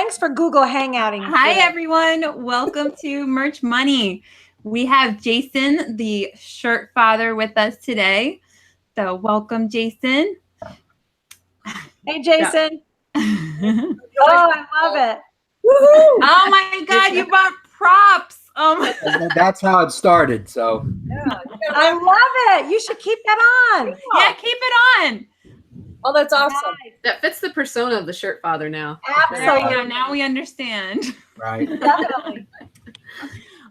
Thanks for Google Hangouting. Hi, everyone. Welcome to Merch Money. We have Jason, the shirt father, with us today. So welcome, Jason. Hey, Jason. Oh, I love it. Woohoo! Oh, my God. You bought props. That's how it started. So yeah, I love it. You should keep that on. Yeah, keep it on. Oh, that's awesome. Nice. That fits the persona of the shirt father now. Absolutely. There we go. Now we understand. Right. Definitely.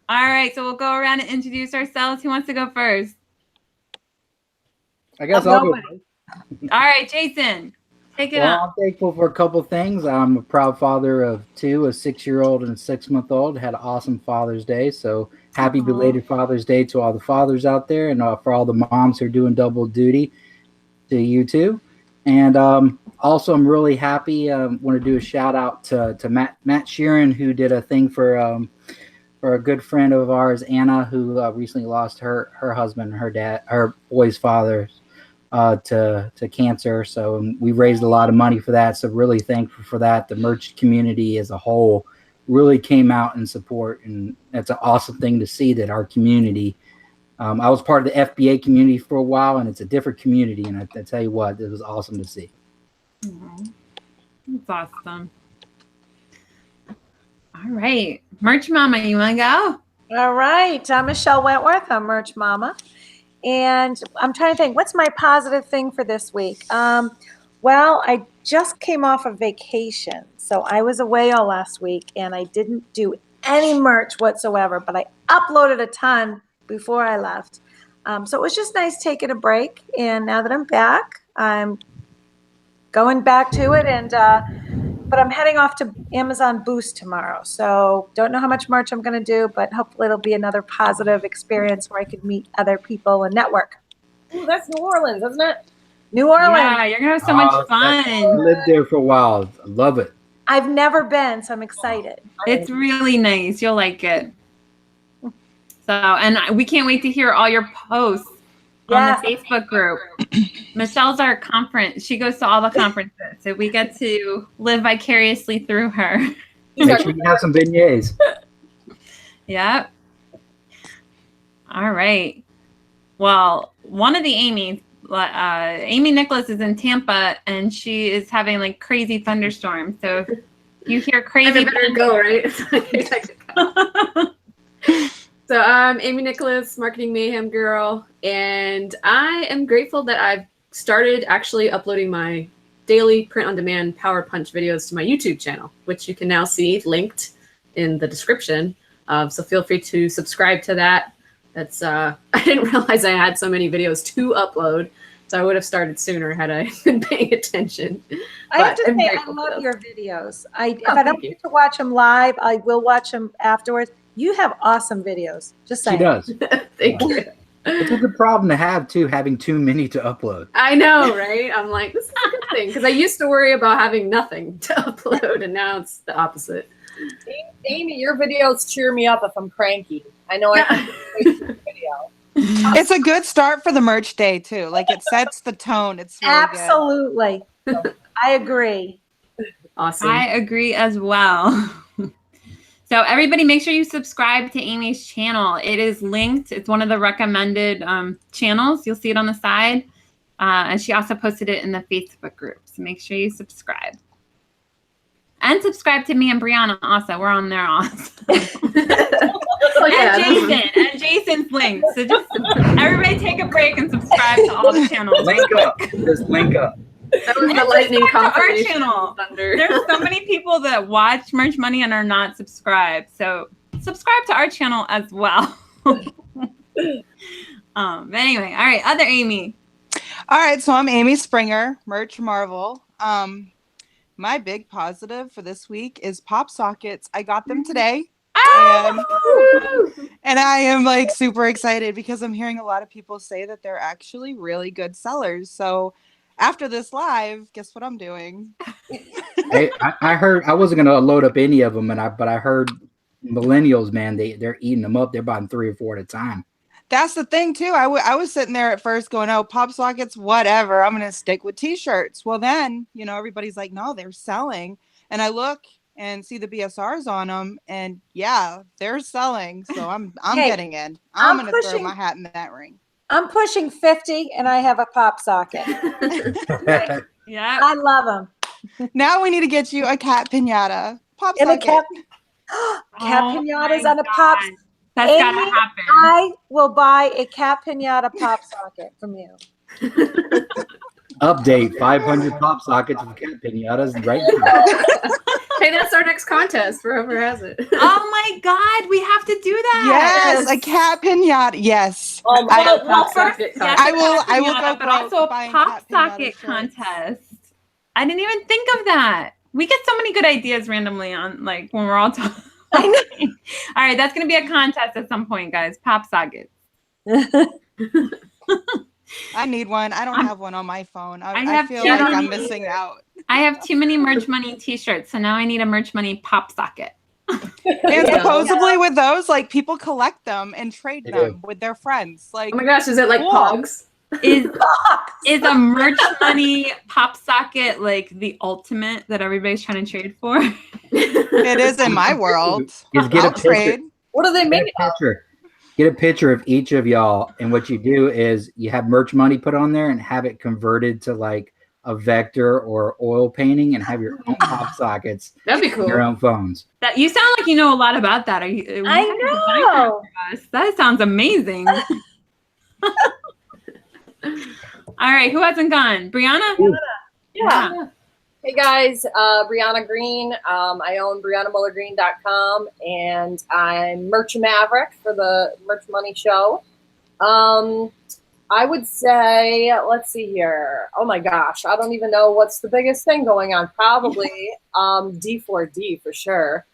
All right. So we'll go around and introduce ourselves. Who wants to go first? I guess I'll go. All right, Jason. Take it Well, up. I'm thankful for a couple things. I'm a proud father of two, a 6-year-old and a 6-month-old. Had an awesome Father's Day. So happy belated Father's Day to all the fathers out there, and for all the moms who are doing double duty, to you too. And also, I'm really happy. Want to do a shout out to Matt Sheeran, who did a thing for a good friend of ours, Anna, who recently lost her husband, her boy's father, to cancer. So we raised a lot of money for that. So really thankful for that. The merch community as a whole really came out in support, and that's an awesome thing to see that our community. I was part of the FBA community for a while, and it's a different community. And I tell you what, it was awesome to see. That's awesome. All right. Merch Mama, you want to go? All right. I'm Michelle Wentworth. I'm Merch Mama. And I'm trying to think, what's my positive thing for this week? Well, I just came off of vacation. So I was away all last week, and I didn't do any merch whatsoever, but I uploaded a ton before I left. So it was just nice taking a break. And now that I'm back, I'm going back to it. And but I'm heading off to Amazon Boost tomorrow. So don't know how much merch I'm going to do, but hopefully it'll be another positive experience where I could meet other people and network. Ooh, that's New Orleans, isn't it? New Orleans. Yeah, you're going to have so much fun. I lived there for a while. I love it. I've never been, so I'm excited. It's really nice. You'll like it. So, and we can't wait to hear all your posts on the Facebook group. Michelle's our conference. She goes to all the conferences, so we get to live vicariously through her. Make sure you have some beignets. Yep. All right. Well, one of the Amy's, Amy Nicholas is in Tampa, and she is having like crazy thunderstorms. So if you hear crazy, I better go, right? So I'm Amy Nicholas, Marketing Mayhem Girl, and I am grateful that I've started actually uploading my daily print-on-demand Power Punch videos to my YouTube channel, which you can now see linked in the description. So feel free to subscribe to that. That's I didn't realize I had so many videos to upload, so I would have started sooner had I been paying attention. I have to say, I love your videos. If I don't get to watch them live, I will watch them afterwards. You have awesome videos. Just saying. She does. Thank you. It's a good problem to have, too, having too many to upload. I know, right? I'm like, this is a good thing. Because I used to worry about having nothing to upload, and now it's the opposite. Amy, your videos cheer me up if I'm cranky. I know I can make your video. It's a good start for the merch day, too. Like, it sets the tone. It's really absolutely good. I agree. Awesome. I agree as well. So everybody make sure you subscribe to Amy's channel. It is linked. It's one of the recommended channels. You'll see it on the side. And she also posted it in the Facebook group. So make sure you subscribe. And subscribe to me and Brianna also. We're on there also. And Jason's linked. So just everybody take a break and subscribe to all the channels. Link up. Just link up. That was the lightning confirmation. Channel. There's so many people that watch Merch Money and are not subscribed. So subscribe to our channel as well. But anyway, all right, other Amy. All right, so I'm Amy Springer, Merch Marvel. My big positive for this week is pop sockets. I got them today. And I am like super excited because I'm hearing a lot of people say that they're actually really good sellers. So after this live, guess what I'm doing? I heard I wasn't gonna load up any of them, but I heard millennials, man, they're eating them up. They're buying 3 or 4 at a time. That's the thing too. I was sitting there at first going, oh, pop sockets, whatever. I'm gonna stick with t-shirts. Well, then everybody's like, no, they're selling. And I look, and see the BSRs on them, and yeah, they're selling. So I'm Hey, getting in. I'm gonna throw pushing- my hat in that ring. I'm pushing 50 and I have a pop socket. Yeah. I love them. Now we need to get you a cat pinata. Pop And a socket. cat Oh pinatas my on a pop. God. That's gotta Amy, happen. I will buy a cat pinata pop socket from you. Update: 500 pop sockets with cat pinatas right now. Hey, that's our next contest for whoever has it. Oh my God, we have to do that. Yes, a cat pinata. Yes. Oh, I- well, Pop First, socket yes, contest. I will- a cat I will pinata, go but broke also a buying pop cat pinata socket shirts. contest. I didn't even think of that. We get so many good ideas randomly on like when we're all talking. All right, that's gonna be a contest at some point, guys. Pop sockets. I need one. I don't have one on my phone. I I have feel too like many. I'm missing out. I have too many Merch Money t-shirts, so now I need a Merch Money pop socket. And supposedly with those, like people collect them and trade They them with their friends. Like, Oh my gosh, is it like Cool. Pogs? Is a Merch Money pop socket like the ultimate that everybody's trying to trade for? it is in my world. Is get a I'll picture. trade. what are they Get made a picture. Get a picture of each of y'all, and what you do is you have Merch Money put on there and have it converted to like a vector or oil painting, and have your own pop sockets, That'd be on cool. your own phones. That you sound like you know a lot about that. Are you? we I have a designer know. for us. That sounds amazing. All right, who hasn't gone? Brianna? Yeah. Hey guys, Brianna Greene. I own BriannaMullerGreene.com, and I'm Merch Maverick for the Merch Money Show. I would say, let's see here. Oh my gosh, I don't even know what's the biggest thing going on. Probably D4D for sure.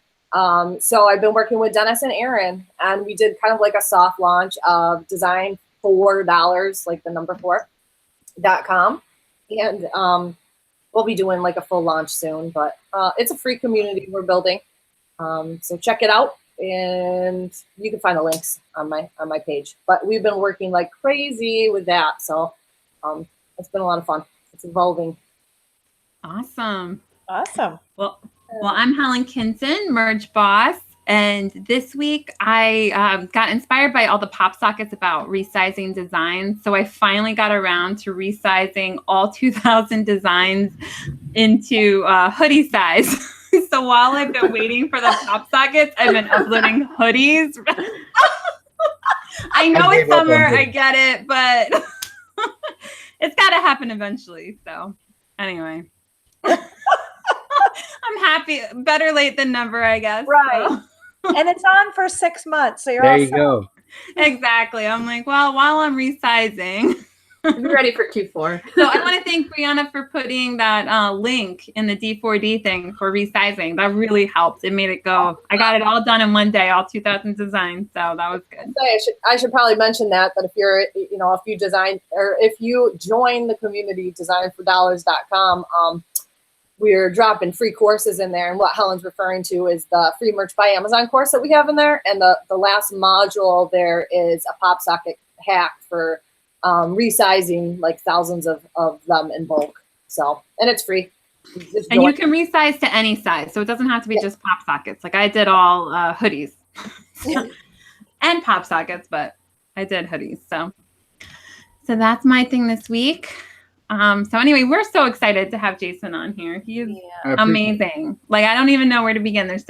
So I've been working with Dennis and Aaron, and we did kind of like a soft launch of Design $4, like the number 4.com. And we'll be doing like a full launch soon, but it's a free community we're building. So check it out, and you can find the links on my page. But we've been working like crazy with that, so it's been a lot of fun. It's evolving. Awesome. Awesome. Well, I'm Helen Kinson, Merge Boss, and this week I got inspired by all the pop sockets about resizing designs. So I finally got around to resizing all 2,000 designs into hoodie size. So while I've been waiting for the pop sockets, I've been uploading hoodies. I know it's gave up on summer, I hoodies. get it, but it's got to happen eventually. So anyway. I'm happy. Better late than never, I guess. Right. So. And it's on for 6 months, so you're There all you set. go. Exactly. I'm like, well, while I'm resizing. Be ready for Q4. So I want to thank Brianna for putting that link in the D4D thing for resizing. That really helped. It made it go. I got it all done in one day, all 2,000 designs. So that was good. I should probably mention that if you're, if you design, or if you join the community designfordollars.com, we're dropping free courses in there. And what Helen's referring to is the free Merch by Amazon course that we have in there. And the last module there is a pop socket hack for resizing like thousands of them in bulk. So, and it's free. Just And you join. can resize to any size. So it doesn't have to be just pop sockets. Like I did all hoodies and pop sockets, but I did hoodies. So that's my thing this week. So anyway, we're so excited to have Jason on here. He's I appreciate it. amazing. Like I don't even know where to begin. There's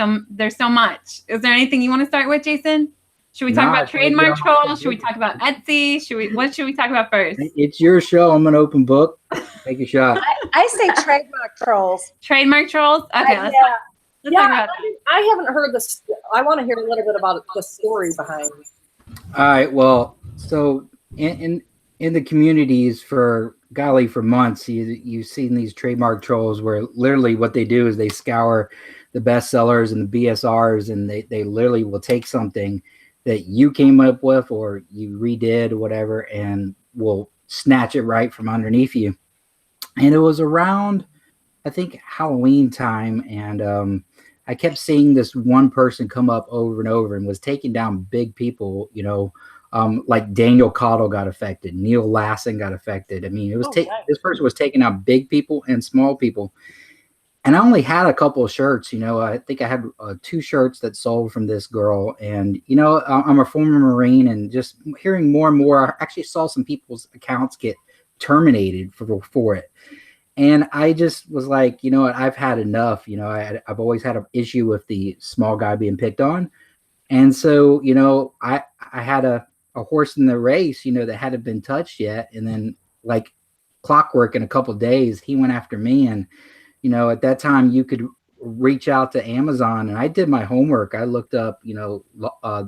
so much. Is there anything you want to start with, Jason? Should we talk No, about I think Trademark we're all Trolls? Should we talk about Etsy? What should we talk about first? It's your show. I'm an open book. Take a shot. I say Trademark Trolls. Trademark Trolls? Okay, let's Yeah. talk about that. I haven't heard this. I want to hear a little bit about the story behind it. All right. Well, so in the communities for months, you've seen these trademark trolls where literally what they do is they scour the bestsellers and the BSRs, and they literally will take something that you came up with or you redid or whatever, and will snatch it right from underneath you. And it was around, I think, Halloween time, and I kept seeing this one person come up over and over and was taking down big people, like Daniel Cottle got affected, Neil Lassen got affected. I mean, it was nice. this person was taking out big people and small people. And I only had a couple of shirts, I think I had 2 shirts that sold from this girl. And, I'm a former Marine, and just hearing more and more, I actually saw some people's accounts get terminated for it. And I just was like, what, I've had enough. I've always had an issue with the small guy being picked on. And so, I had a horse in the race, that hadn't been touched yet. And then, like clockwork, in a couple of days, he went after me. And at that time you could reach out to Amazon, and I did my homework. I looked up,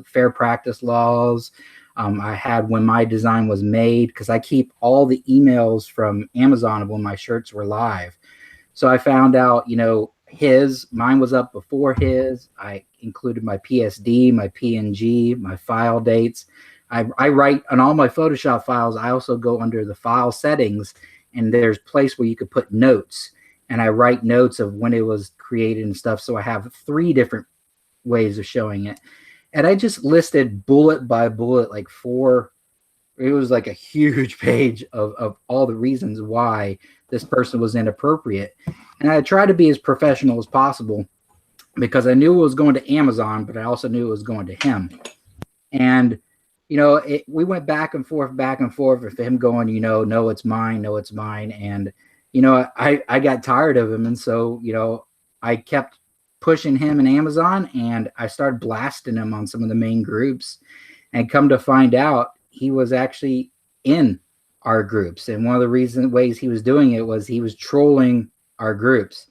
fair practice laws. I had when my design was made, because I keep all the emails from Amazon of when my shirts were live. So I found out, mine was up before his. I included my PSD, my PNG, my file dates. I write on all my Photoshop files. I also go under the file settings, and there's a place where you could put notes. And I write notes of when it was created and stuff. So I have 3 different ways of showing it. And I just listed bullet by bullet, like 4. It was like a huge page of all the reasons why this person was inappropriate. And I tried to be as professional as possible, because I knew it was going to Amazon, but I also knew it was going to him. And, we went back and forth of him going, no, it's mine. No, it's mine. And, I got tired of him. And so, I kept pushing him in Amazon, and I started blasting him on some of the main groups, and come to find out he was actually in our groups. And one of the ways he was doing it was he was trolling our groups.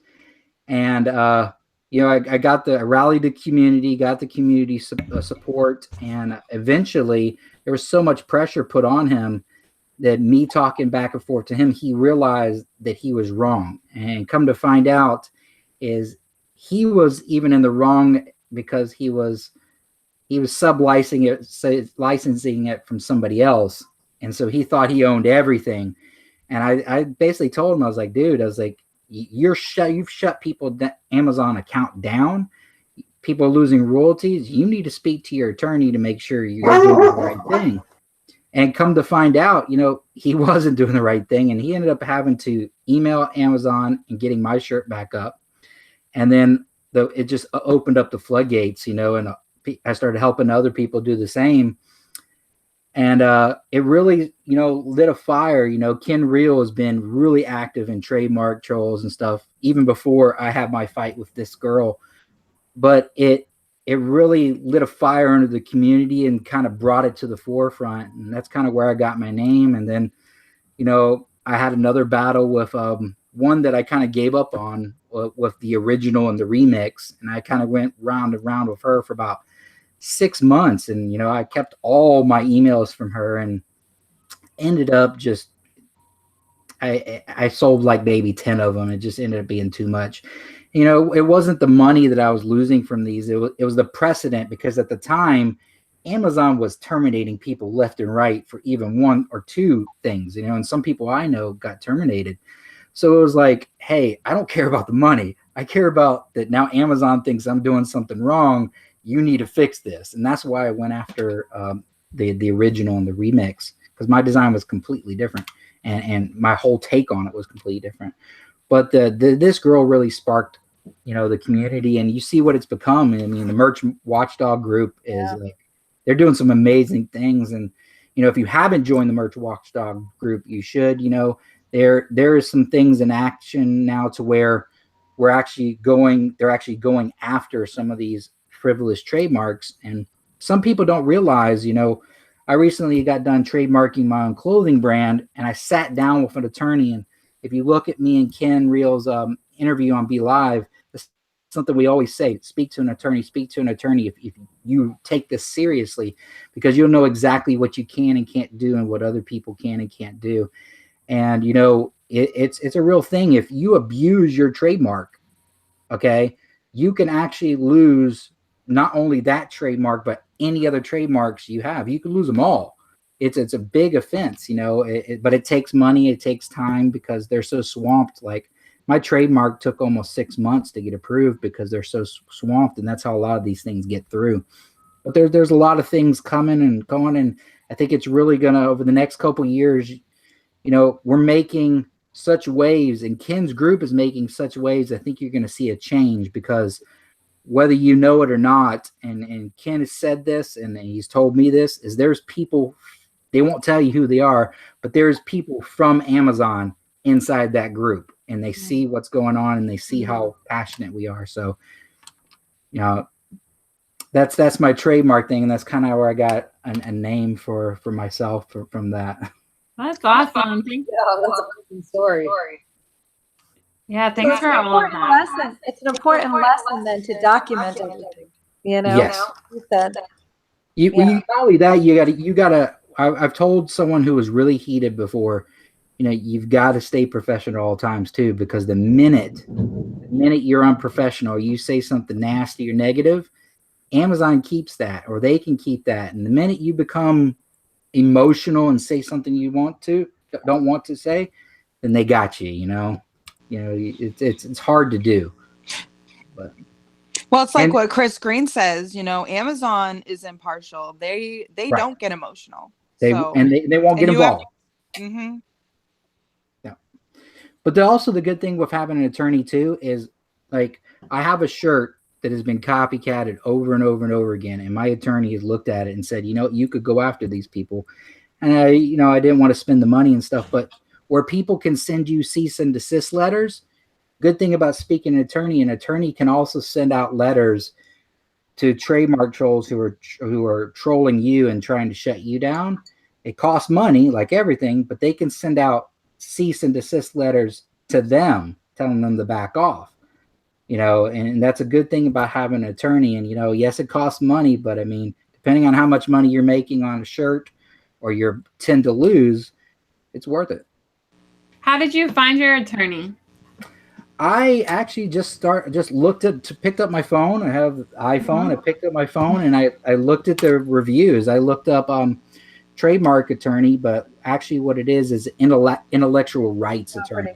And, I rallied the community, got the community support. And eventually there was so much pressure put on him that me talking back and forth to him, he realized that he was wrong. And come to find out is he was even in the wrong, because he was licensing it from somebody else. And so he thought he owned everything. And I basically told him, I was like, dude, you've shut people Amazon account down. People are losing royalties. You need to speak to your attorney to make sure you're doing the right thing. And come to find out, he wasn't doing the right thing. And he ended up having to email Amazon and getting my shirt back up. And then it just opened up the floodgates, and I started helping other people do the same. And it really, lit a fire. Ken Reel has been really active in trademark trolls and stuff, even before I had my fight with this girl. But it really lit a fire under the community and kind of brought it to the forefront. And that's kind of where I got my name. And then, I had another battle with one that I kind of gave up on with the original and the remix. And I kind of went round and round with her for about 6 months. And, I kept all my emails from her, and ended up just, I sold like maybe 10 of them. It just ended up being too much. It wasn't the money that I was losing from these. It was the precedent, because at the time Amazon was terminating people left and right for even 1 or 2 things, and some people I know got terminated. So it was like, hey, I don't care about the money. I care about that now Amazon thinks I'm doing something wrong. You need to fix this. And that's why I went after the original and the remix, because my design was completely different, and my whole take on it was completely different. But this girl really sparked, the community, and you see what it's become. I mean, the Merch Watchdog group is like, they're doing some amazing things. And, if you haven't joined the Merch Watchdog group, you should. There is some things in action now to where they're actually going after some of these frivolous trademarks. And some people don't realize, I recently got done trademarking my own clothing brand, and I sat down with an attorney. And if you look at me and Ken Reel's interview on Be Live, it's something we always say: speak to an attorney if you take this seriously, because you'll know exactly what you can and can't do, and what other people can and can't do. And it's a real thing. If you abuse your trademark, okay, you can actually lose not only that trademark, but any other trademarks you have. You could lose them all. It's a big offense, but it takes money, it takes time, because they're so swamped. Like, my trademark took almost 6 months to get approved, because they're so swamped, and that's how a lot of these things get through. But there's a lot of things coming and going, and I think it's really gonna, over the next couple of years, we're making such waves, and Ken's group is making such waves. I think you're going to see a change, because whether you know it or not, and Ken has said this, and he's told me this, is there's people, they won't tell you who they are, but there's people from Amazon inside that group, and they see what's going on, and they see how passionate we are. So, you know, that's my trademark thing, and that's kind of where I got a name for myself from that. That's awesome. Yeah, that's an awesome story. Yeah, thanks for all of that. It's an important lesson then to document everything. You know, Yes. you said. Not only that, you gotta. I've told someone who was really heated before, you know, you've got to stay professional at all times too, because the minute you're unprofessional, you say something nasty or negative, Amazon keeps that, or they can keep that. And the minute you become emotional and say something you don't want to say, then they got you. You know, it's hard to do. But well, it's like what Chris Greene says. You know, Amazon is impartial. They Right. don't get emotional. They won't get involved. Mm-hmm. Yeah. But also the good thing with having an attorney too is, like, I have a shirt that has been copycatted over and over and over again, and my attorney has looked at it and said, you know, you could go after these people. And I didn't want to spend the money and stuff, but where people can send you cease and desist letters, good thing about speaking an attorney can also send out letters to trademark trolls who are trolling you and trying to shut you down. It costs money, like everything, but they can send out cease and desist letters to them, telling them to back off. You know, and that's a good thing about having an attorney. And, you know, yes, it costs money, but I mean, depending on how much money you're making on a shirt or you tend to lose, it's worth it. How did you find your attorney? I actually picked up my phone. I have an iPhone. I picked up my phone and I looked at the reviews. I looked up trademark attorney, but actually what it is intellectual rights attorney.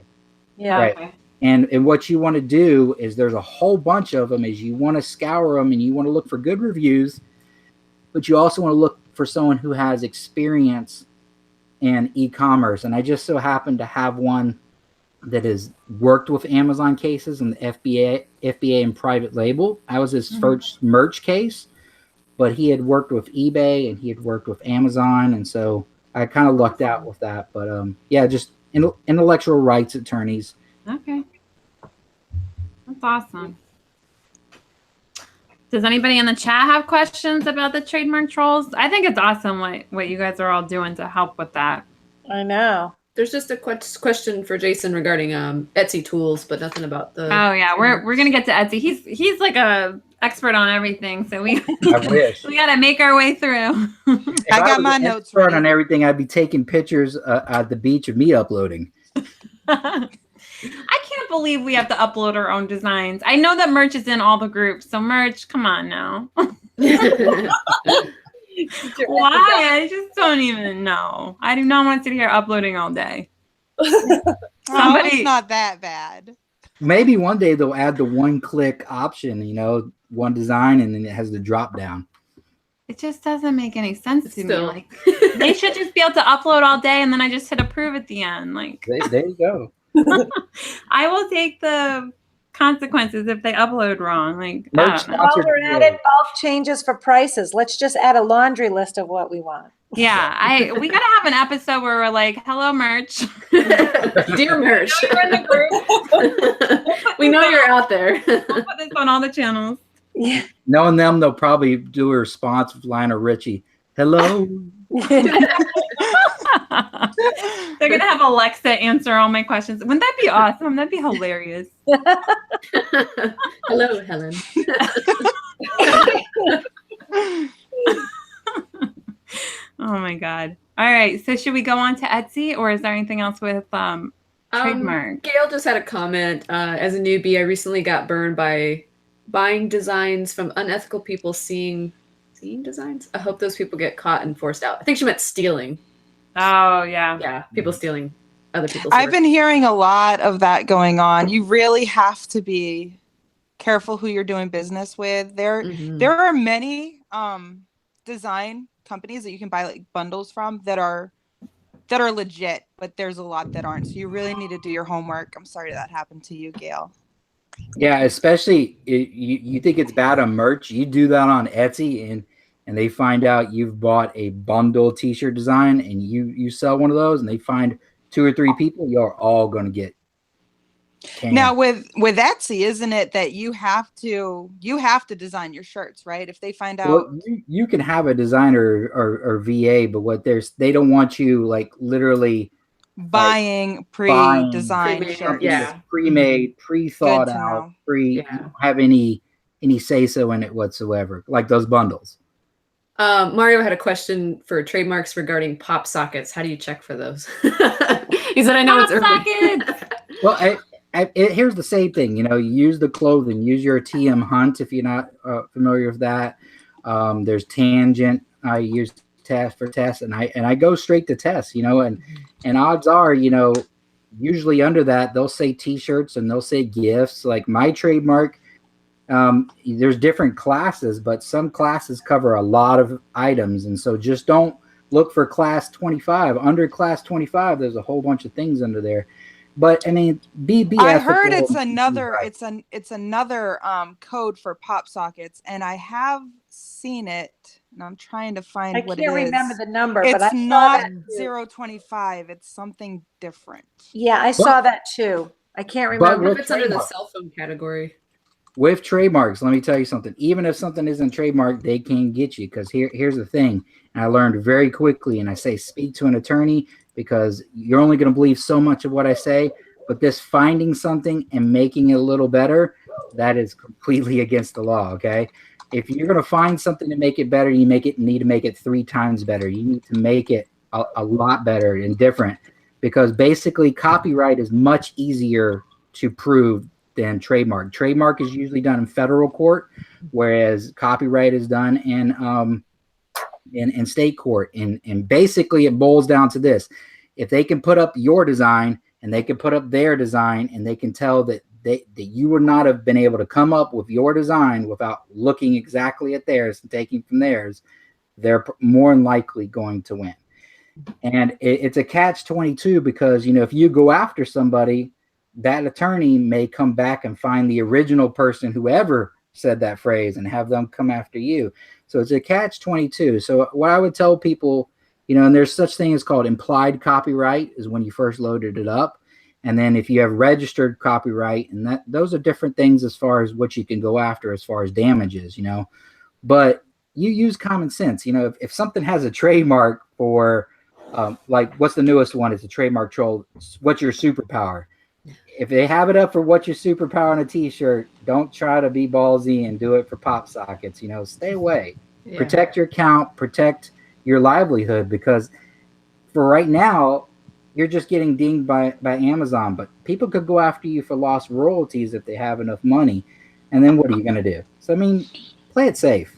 Yeah. Right. Okay. And what you want to do is, there's a whole bunch of them, is you want to scour them and you want to look for good reviews, but you also want to look for someone who has experience in e-commerce. And I just so happen to have one that has worked with Amazon cases and the FBA and private label. I was his first merch case, but he had worked with eBay and he had worked with Amazon. And so I kind of lucked out with that. But just intellectual rights attorneys. Okay. That's awesome. Does anybody in the chat have questions about the trademark trolls? I think it's awesome what you guys are all doing to help with that. I know. There's just a question for Jason regarding Etsy tools, but nothing about the. Oh yeah, we're gonna get to Etsy. He's like a expert on everything, so I wish. we gotta make our way through. If I got was my an notes expert ready. on everything, I'd be taking pictures at the beach of me uploading. I can't believe we have to upload our own designs. I know that merch is in all the groups, so merch, come on now. Why? I just don't even know. I do not want to sit here uploading all day. It's not that bad. Maybe one day they'll add the one-click option, you know, one design, and then it has the drop down. It just doesn't make any sense to me. Still. Like, they should just be able to upload all day, and then I just hit approve at the end. Like, There you go. I will take the consequences if they upload wrong. Like, Merch I don't know. While sponsored we're at video. it, bulk changes for prices. Let's just add a laundry list of what we want. Yeah, we gotta have an episode where we're like, "Hello, merch." Dear merch. You're in the group. We know you're out there. We'll put this on all the channels. Yeah. Knowing them, they'll probably do a response with Lionel Richie. Hello. They're gonna have Alexa answer all my questions. Wouldn't that be awesome? That'd be hilarious. Hello, Helen. Oh my god. All right. So should we go on to Etsy, or is there anything else with trademark? Gail just had a comment. As a newbie, I recently got burned by buying designs from unethical people, seeing designs. I hope those people get caught and forced out. I think she meant stealing. Oh yeah. Yeah, people stealing other people's I've work. been hearing a lot of that going on. You really have to be careful who you're doing business with. There are many design companies that you can buy like bundles from that are that are legit, but there's a lot that aren't. So you really need to do your homework. I'm sorry that happened to you, Gail. Yeah, especially you think it's bad on merch. You do that on Etsy and they find out you've bought a bundle t-shirt design and you sell one of those and they find 2 or 3 people, you're all going to get canned. Now with Etsy, isn't it that you have to design your shirts, right? If they find out, well, you can have a designer or VA, but they don't want you like literally buying pre-designed pre-made, shirts. yeah. pre-made, pre-thought out, you don't have any say-so in it whatsoever, like those bundles. Mario had a question for trademarks regarding pop sockets. How do you check for those? He said, I know Pop it's early. sockets! Well, here's the same thing. You know, use the clothing. Use your TM Hunt if you're not familiar with that. There's Tangent. I use test for tests, and I go straight to tests. You know, and odds are, you know, usually under that they'll say T-shirts and they'll say gifts. Like my trademark, there's different classes, but some classes cover a lot of items, and so just don't look for class 25. Under class 25, there's a whole bunch of things under there. But I mean, I heard it's another code for pop sockets, and I have seen it, and I'm trying to find what it is. I can't remember the number, it's but I not saw that 025. It's something different. Yeah, I saw that too. I can't remember. What if it's under the cell phone category? With trademarks, let me tell you something. Even if something isn't trademarked, they can get you. Because here's the thing. And I learned very quickly, and I say speak to an attorney because you're only going to believe so much of what I say. But this finding something and making it a little better, that is completely against the law, okay? If you're going to find something to make it better, you need to make it 3 times better. You need to make it a lot better and different because basically copyright is much easier to prove than trademark. Trademark is usually done in federal court, whereas copyright is done in state court. And basically it boils down to this. If they can put up your design and they can put up their design and they can tell that you would not have been able to come up with your design without looking exactly at theirs and taking from theirs, they're more than likely going to win. And it's a catch-22 because, you know, if you go after somebody, that attorney may come back and find the original person, whoever said that phrase, and have them come after you. So it's a catch-22. So what I would tell people, you know, and there's such thing as called implied copyright is when you first loaded it up. And then if you have registered copyright, and those are different things as far as what you can go after as far as damages, you know. But you use common sense. You know, if something has a trademark for, like what's the newest one? It's a trademark troll. What's your superpower? If they have it up for what's your superpower on a T-shirt, don't try to be ballsy and do it for pop sockets. You know, stay away. Yeah. Protect your account. Protect your livelihood, because for right now, you're just getting dinged by Amazon. But people could go after you for lost royalties if they have enough money. And then what are you going to do? So, I mean, play it safe.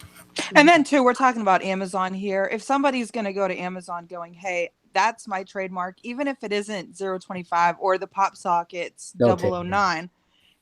And then, too, we're talking about Amazon here. If somebody's going to go to Amazon going, hey, that's my trademark, even if it isn't 025 or the pop sockets 009,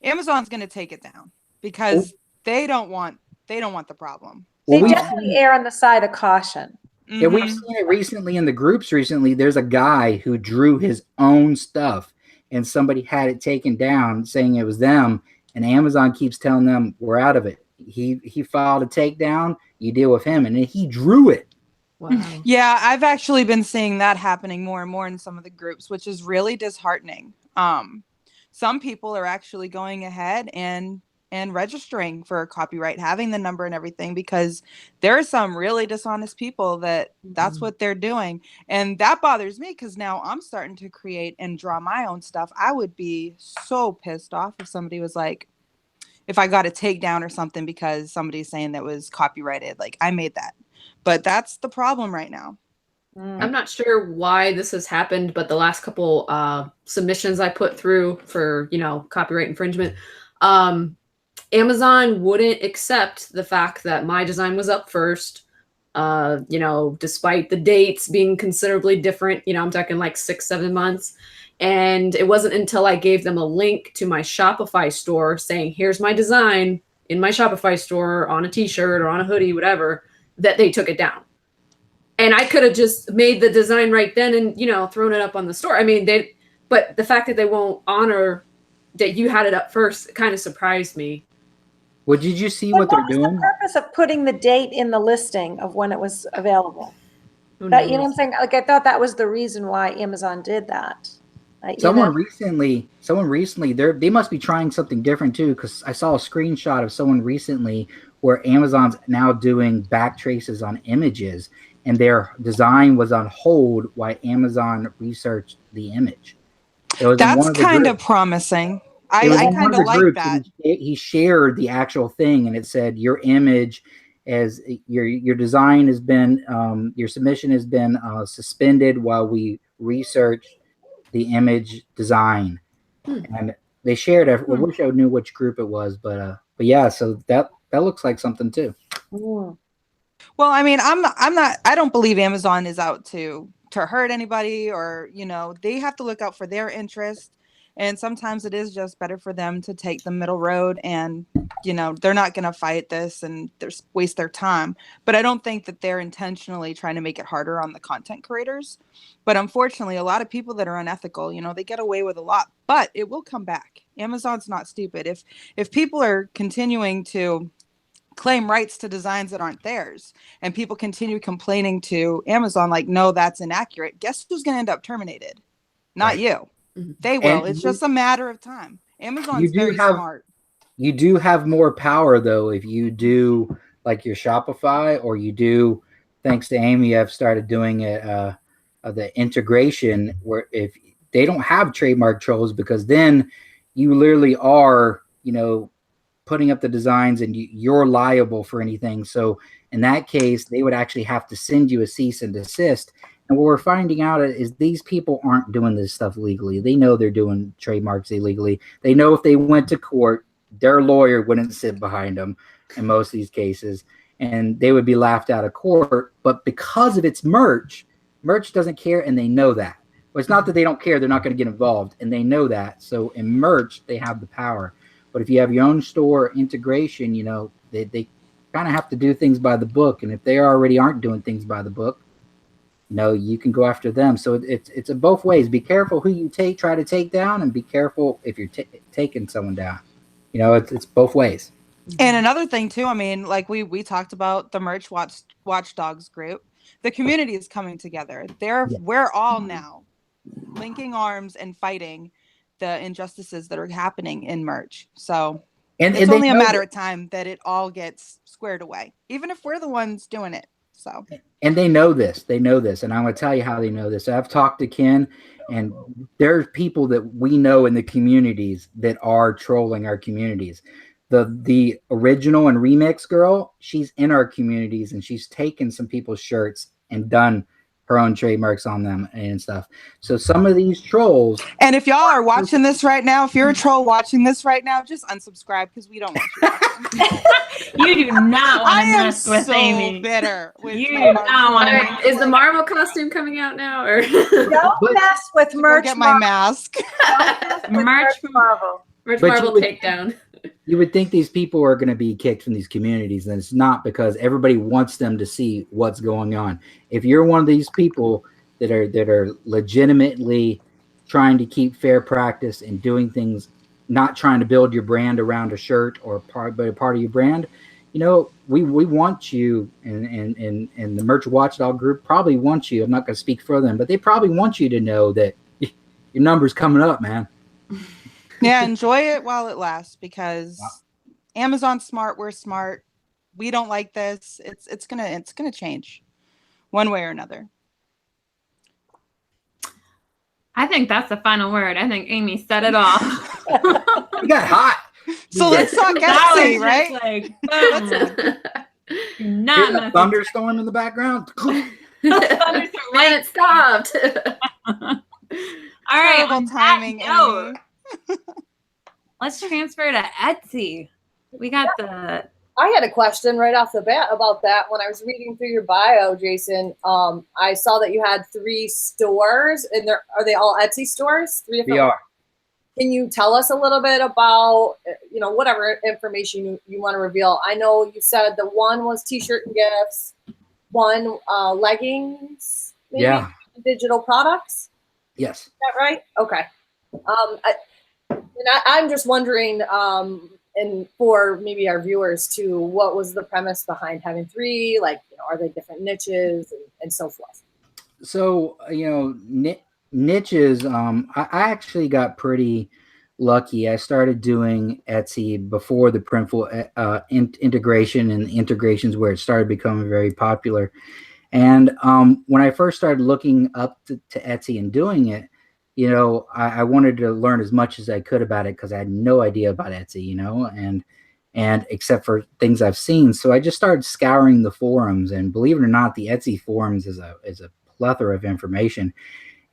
Amazon's going to take it down because they don't want the problem. They definitely err on the side of caution. Yeah, we've seen it recently in the groups. Recently, there's a guy who drew his own stuff, and somebody had it taken down, saying it was them. And Amazon keeps telling them we're out of it. He filed a takedown. You deal with him, and then he drew it. Wow. Yeah, I've actually been seeing that happening more and more in some of the groups, which is really disheartening. Some people are actually going ahead and registering for copyright, having the number and everything, because there are some really dishonest people that's what they're doing. And that bothers me because now I'm starting to create and draw my own stuff. I would be so pissed off if somebody was like, if I got a takedown or something because somebody's saying that was copyrighted, like I made that. But that's the problem right now. I'm not sure why this has happened, but the last couple submissions I put through for, you know, copyright infringement, Amazon wouldn't accept the fact that my design was up first, you know, despite the dates being considerably different. You know, I'm talking like 6-7 months. And it wasn't until I gave them a link to my Shopify store saying, here's my design in my Shopify store on a t-shirt or on a hoodie, whatever, that they took it down. And I could have just made the design right then and, you know, thrown it up on the store. I mean, but the fact that they won't honor that you had it up first kind of surprised me. Well, did you see But what they're what was doing? the purpose of putting the date in the listing of when it was available? Who That, you know what knows? I'm saying? Like, I thought that was the reason why Amazon did that. You Someone know? recently, they must be trying something different too, because I saw a screenshot of someone recently where Amazon's now doing back traces on images, and their design was on hold while Amazon researched the image. It was in one That's of the kind of groups. promising. It was I in one kind of of the like groups, that. and he shared the actual thing, and it said your image as your design has been your submission has been suspended while we research the image design. And they shared it. I wish I knew which group it was, but yeah, so that looks like something too. Mm. Well, I mean, I don't believe Amazon is out to hurt anybody, or, you know, they have to look out for their interest. And sometimes it is just better for them to take the middle road, and, you know, they're not going to fight this and waste their time. But I don't think that they're intentionally trying to make it harder on the content creators. But unfortunately, a lot of people that are unethical, you know, they get away with a lot, but it will come back. Amazon's not stupid. If people are continuing to claim rights to designs that aren't theirs, and people continue complaining to Amazon like, no, that's inaccurate, guess who's going to end up terminated? Not you. They will. And It's just a matter of time. you Amazon's do very have smart. you do have more power though if you do like your Shopify, or you do, thanks to Amy, I've started doing it the integration where if they don't have trademark trolls, because then you literally are, you know, putting up the designs and you're liable for anything. So in that case, they would actually have to send you a cease and desist. And what we're finding out is these people aren't doing this stuff legally. They know they're doing trademarks illegally. They know if they went to court, their lawyer wouldn't sit behind them in most of these cases, and they would be laughed out of court. But because of its merch doesn't care, and they know that. Well, it's not that they don't care, they're not going to get involved, and they know that. So in merch, they have the power. But if you have your own store integration, you know, they kind of have to do things by the book. And if they already aren't doing things by the book, you know, you can go after them. So it's a both ways. Be careful who you try to take down, and be careful if you're taking someone down. You know, it's both ways. And another thing too, I mean, like we talked about the merch watchdogs group. The community is coming together. We're all now linking arms and fighting the injustices that are happening in merch. So it's only a matter of time that it all gets squared away, even if we're the ones doing it. So, and they know this. And I'm going to tell you how they know this. I've talked to Ken, and there's people that we know in the communities that are trolling our communities. The original and remix girl, she's in our communities, and she's taken some people's shirts and done her own trademarks on them and stuff. So some of these trolls. And if y'all are watching this right now, if you're a troll watching this right now, just unsubscribe, because we don't want you. You do not want to mess with so Amy. Bitter with you do not want to mess. Is the Marvel costume coming out now? Or Don't mess with merch. Get my mask. Merch Marvel. Merch But Marvel takedown. You would think these people are going to be kicked from these communities, and it's not, because everybody wants them to see what's going on. If you're one of these people that are legitimately trying to keep fair practice and doing things, not trying to build your brand around a shirt or part of your brand, you know, we want you, and the Merch Watchdog group probably wants you. I'm not going to speak for them, but they probably want you to know that your number's coming up, man. Yeah, enjoy it while it lasts, because Amazon's smart, we're smart. We don't like this. It's gonna change one way or another. I think that's the final word. I think Amy said it all. You got hot. So let's talk Etsy, right? Like, Here's a thunderstorm in the background. And it stopped. All right, Terrible timing, Amy. Let's transfer to Etsy. We got the. I had a question right off the bat about that. When I was reading through your bio, Jason, I saw that you had 3 stores, and are they all Etsy stores? 3 different. They are. Can you tell us a little bit about, you know, whatever information you want to reveal? I know you said the one was t-shirt and gifts. one leggings, maybe Yeah. digital products. Yes. Is that right? Okay. I'm just wondering, and for maybe our viewers too, what was the premise behind having three? Like, are they different niches and so forth? So, niches, I actually got pretty lucky. I started doing Etsy before the Printful integration and integrations where it started becoming very popular. And when I first started looking up to Etsy and doing it, I wanted to learn as much as I could about it because I had no idea about Etsy, and except for things I've seen. So I just started scouring the forums, and believe it or not, the Etsy forums is a plethora of information.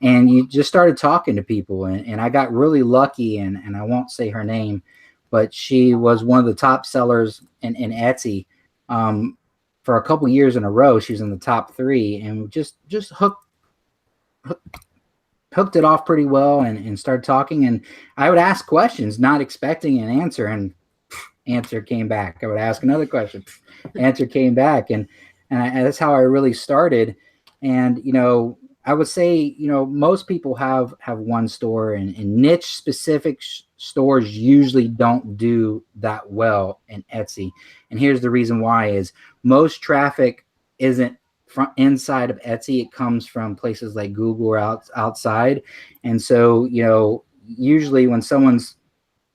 And you just started talking to people, and I got really lucky, and I won't say her name, but she was one of the top sellers in Etsy. For a couple years in a row, she was in the top 3, and just hooked it off pretty well, and started talking. And I would ask questions, not expecting an answer, and answer came back. I would ask another question, answer came back, and that's how I really started. And I would say most people have one store, and niche specific stores usually don't do that well in Etsy. And here's the reason why: is most traffic isn't from inside of Etsy. It comes from places like Google or outside. And so usually when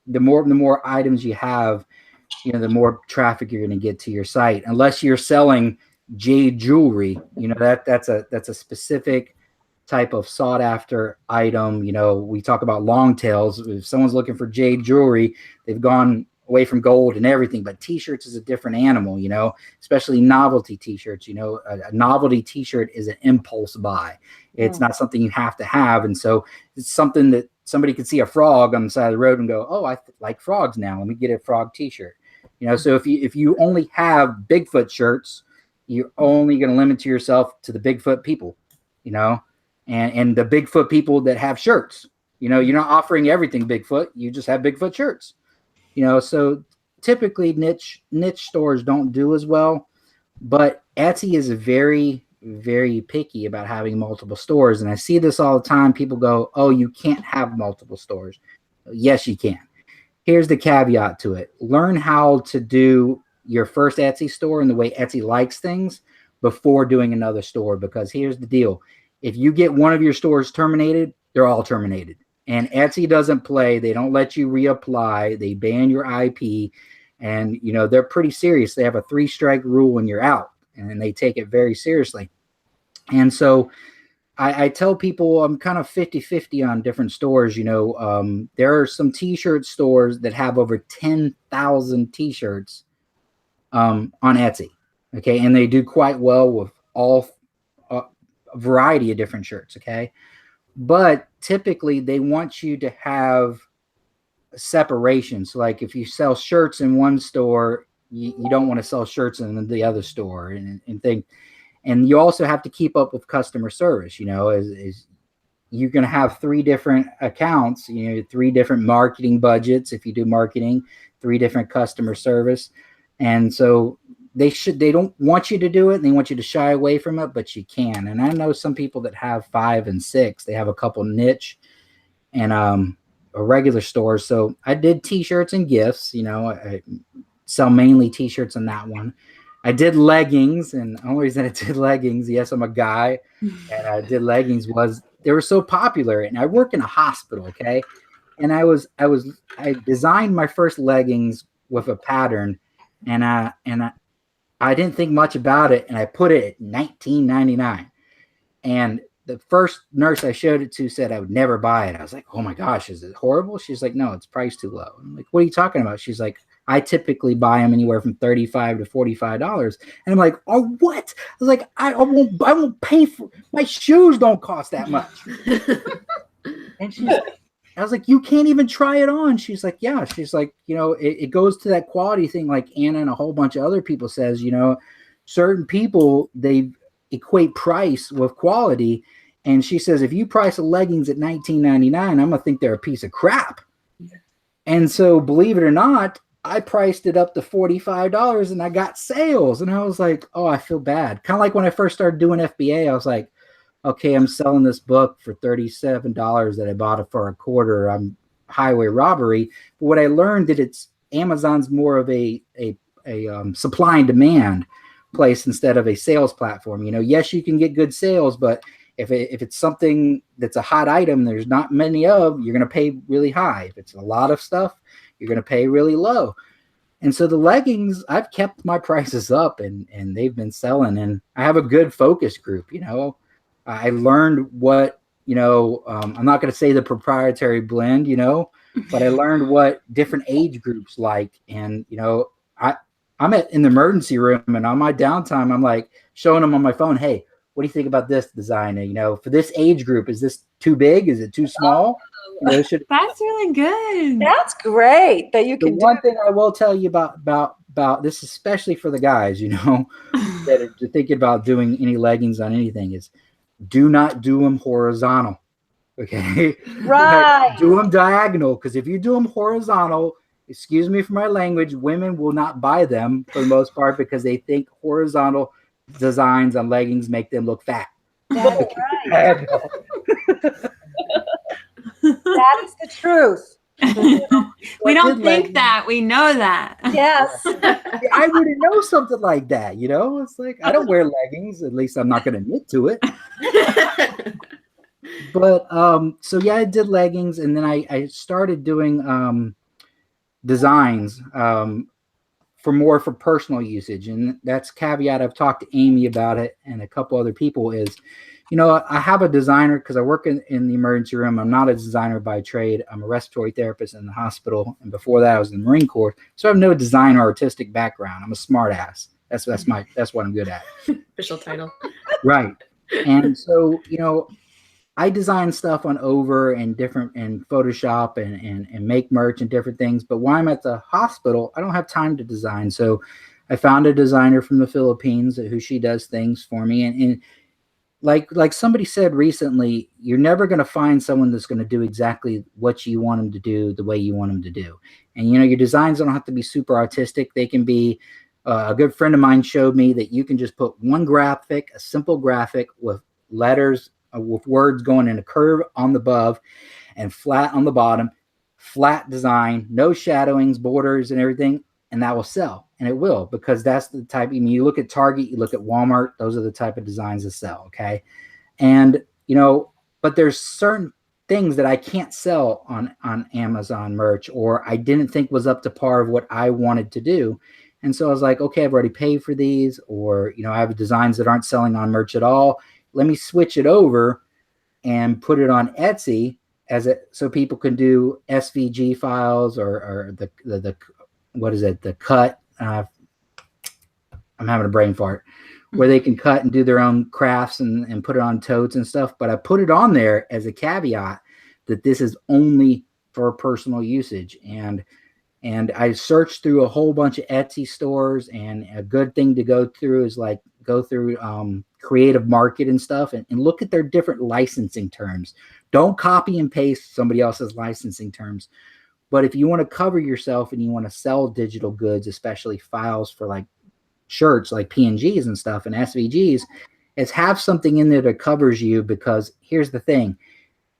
the more items you have, the more traffic you're going to get to your site, unless you're selling jade jewelry. That's a specific type of sought after item. We talk about long tails. If someone's looking for jade jewelry, they've gone away from gold and everything. But t-shirts is a different animal, especially novelty t-shirts. A novelty t-shirt is an impulse buy. It's not something you have to have. And so it's something that somebody could see a frog on the side of the road and go, oh, I like frogs now. Let me get a frog t-shirt. So if you only have Bigfoot shirts, you're only going to limit yourself to the Bigfoot people, and the Bigfoot people that have shirts. You're not offering everything Bigfoot. You just have Bigfoot shirts. So typically niche stores don't do as well, but Etsy is very, very picky about having multiple stores. And I see this all the time. People go, oh, you can't have multiple stores. Yes, you can. Here's the caveat to it. Learn how to do your first Etsy store and the way Etsy likes things before doing another store, because here's the deal. If you get one of your stores terminated, they're all terminated. And Etsy doesn't play. They don't let you reapply. They ban your IP. And, they're pretty serious. They have a 3-strike rule when you're out, and they take it very seriously. And so I tell people I'm kind of 50-50 on different stores. There are some t-shirt stores that have over 10,000 t-shirts on Etsy. Okay. And they do quite well with all a variety of different shirts. Okay. But typically they want you to have separation. So like if you sell shirts in one store, you don't want to sell shirts in the other store and think. And you also have to keep up with customer service, is you're going to have 3 different accounts, 3 different marketing budgets. If you do marketing, 3 different customer service. And so they don't want you to do it, and they want you to shy away from it, but you can. And I know some people that have 5 and 6, they have a couple niche and a regular store. So I did t-shirts and gifts, I sell mainly t-shirts on that one. I did leggings, and the only reason I did leggings, yes, I'm a guy, and I did leggings was they were so popular. And I work in a hospital, okay? And I designed my first leggings with a pattern, and I didn't think much about it, and I put it at $19.99. And the first nurse I showed it to said I would never buy it. I was like, oh my gosh, is it horrible? She's like, no, it's priced too low. I'm like, what are you talking about? She's like, I typically buy them anywhere from $35 to $45. And I'm like, oh, what? I was like, I won't pay for my shoes. Don't cost that much. And I was like, you can't even try it on. She's like, yeah. She's like, it goes to that quality thing. Like Anna and a whole bunch of other people says, certain people, they equate price with quality. And she says, if you price a leggings at $19.99, I'm going to think they're a piece of crap. And so believe it or not, I priced it up to $45 and I got sales. And I was like, oh, I feel bad. Kind of like when I first started doing FBA, I was like, okay, I'm selling this book for $37 that I bought it for a quarter. I'm highway robbery. But what I learned that it's Amazon's more of a supply and demand place instead of a sales platform. You know, yes, you can get good sales, but if it's something that's a hot item, there's not many of, you're going to pay really high. If it's a lot of stuff, you're going to pay really low. And so the leggings, I've kept my prices up and they've been selling. And I have a good focus group. You know, I learned what, you know, I'm not going to say the proprietary blend, you know, but I learned what different age groups like. And, you know, I'm in the emergency room and on my downtime, I'm like showing them on my phone, hey, what do you think about this design? You know, for this age group, is this too big? Is it too small? You know, That's really good. That's great that you can the one thing I will tell you about this, especially for the guys, you know, that are thinking about doing any leggings on anything, is do not do them horizontal. Okay. Right. Do them diagonal. Because if you do them horizontal, excuse me for my language, women will not buy them for the most part because they think horizontal designs on leggings make them look fat. That's right. That is the truth. We don't think that. We know that. Yes. I wouldn't know something like that, you know? It's like, I don't wear leggings. At least I'm not going to admit to it. But, so yeah, I did leggings. And then I started doing designs for personal usage. And that's caveat. I've talked to Amy about it and a couple other people is, you know, I have a designer because I work in the emergency room. I'm not a designer by trade. I'm a respiratory therapist in the hospital. And before that, I was in the Marine Corps. So I have no design or artistic background. I'm a smart ass. That's what I'm good at. Official title. Right. And so, you know, I design stuff on Over and Photoshop and make merch and different things. But while I'm at the hospital, I don't have time to design. So I found a designer from the Philippines who she does things for me. And like somebody said recently, you're never going to find someone that's going to do exactly what you want them to do the way you want them to do. And, you know, your designs don't have to be super artistic. They can be, a good friend of mine showed me that you can just put one graphic, a simple graphic with letters, with words going in a curve on the above and flat on the bottom, flat design, no shadowings, borders and everything. And that will sell. And it will, because that's the type, I mean, you look at Target, you look at Walmart, those are the type of designs that sell. Okay. And, you know, but there's certain things that I can't sell on Amazon merch, or I didn't think was up to par of what I wanted to do. And so I was like, okay, I've already paid for these, or, you know, I have designs that aren't selling on merch at all. Let me switch it over and put it on Etsy so people can do SVG files or the what is it? The cut. I'm having a brain fart where they can cut and do their own crafts and put it on totes and stuff. But I put it on there as a caveat that this is only for personal usage. And I searched through a whole bunch of Etsy stores, and a good thing to go through is like go through Creative Market and stuff and look at their different licensing terms. Don't copy and paste somebody else's licensing terms. But if you want to cover yourself and you want to sell digital goods, especially files for like shirts, like PNGs and stuff and SVGs, is have something in there that covers you, because here's the thing.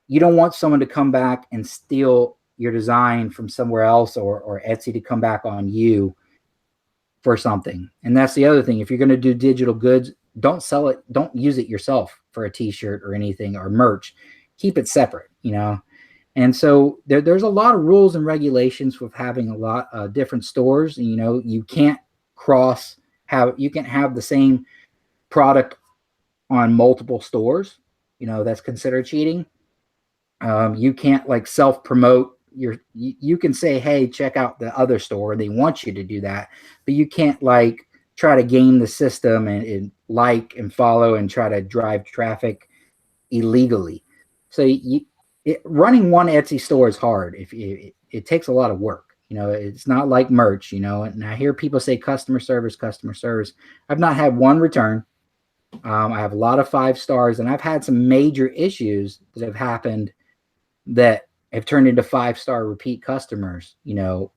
You don't want someone to come back and steal your design from somewhere else, or Etsy to come back on you for something. And that's the other thing. If you're going to do digital goods, don't sell it. Don't use it yourself for a t-shirt or anything or merch. Keep it separate, you know? And so there's a lot of rules and regulations with having a lot of different stores. And, you know, you can't you can have the same product on multiple stores. You know, that's considered cheating. You can't like self-promote you can say, hey, check out the other store. They want you to do that, but you can't like try to game the system and like and follow and try to drive traffic illegally. So running one Etsy store is hard. It takes a lot of work. You know, it's not like merch, you know, and I hear people say customer service. I've not had one return. I have a lot of 5 stars, and I've had some major issues that have happened that have turned into 5-star repeat customers, you know,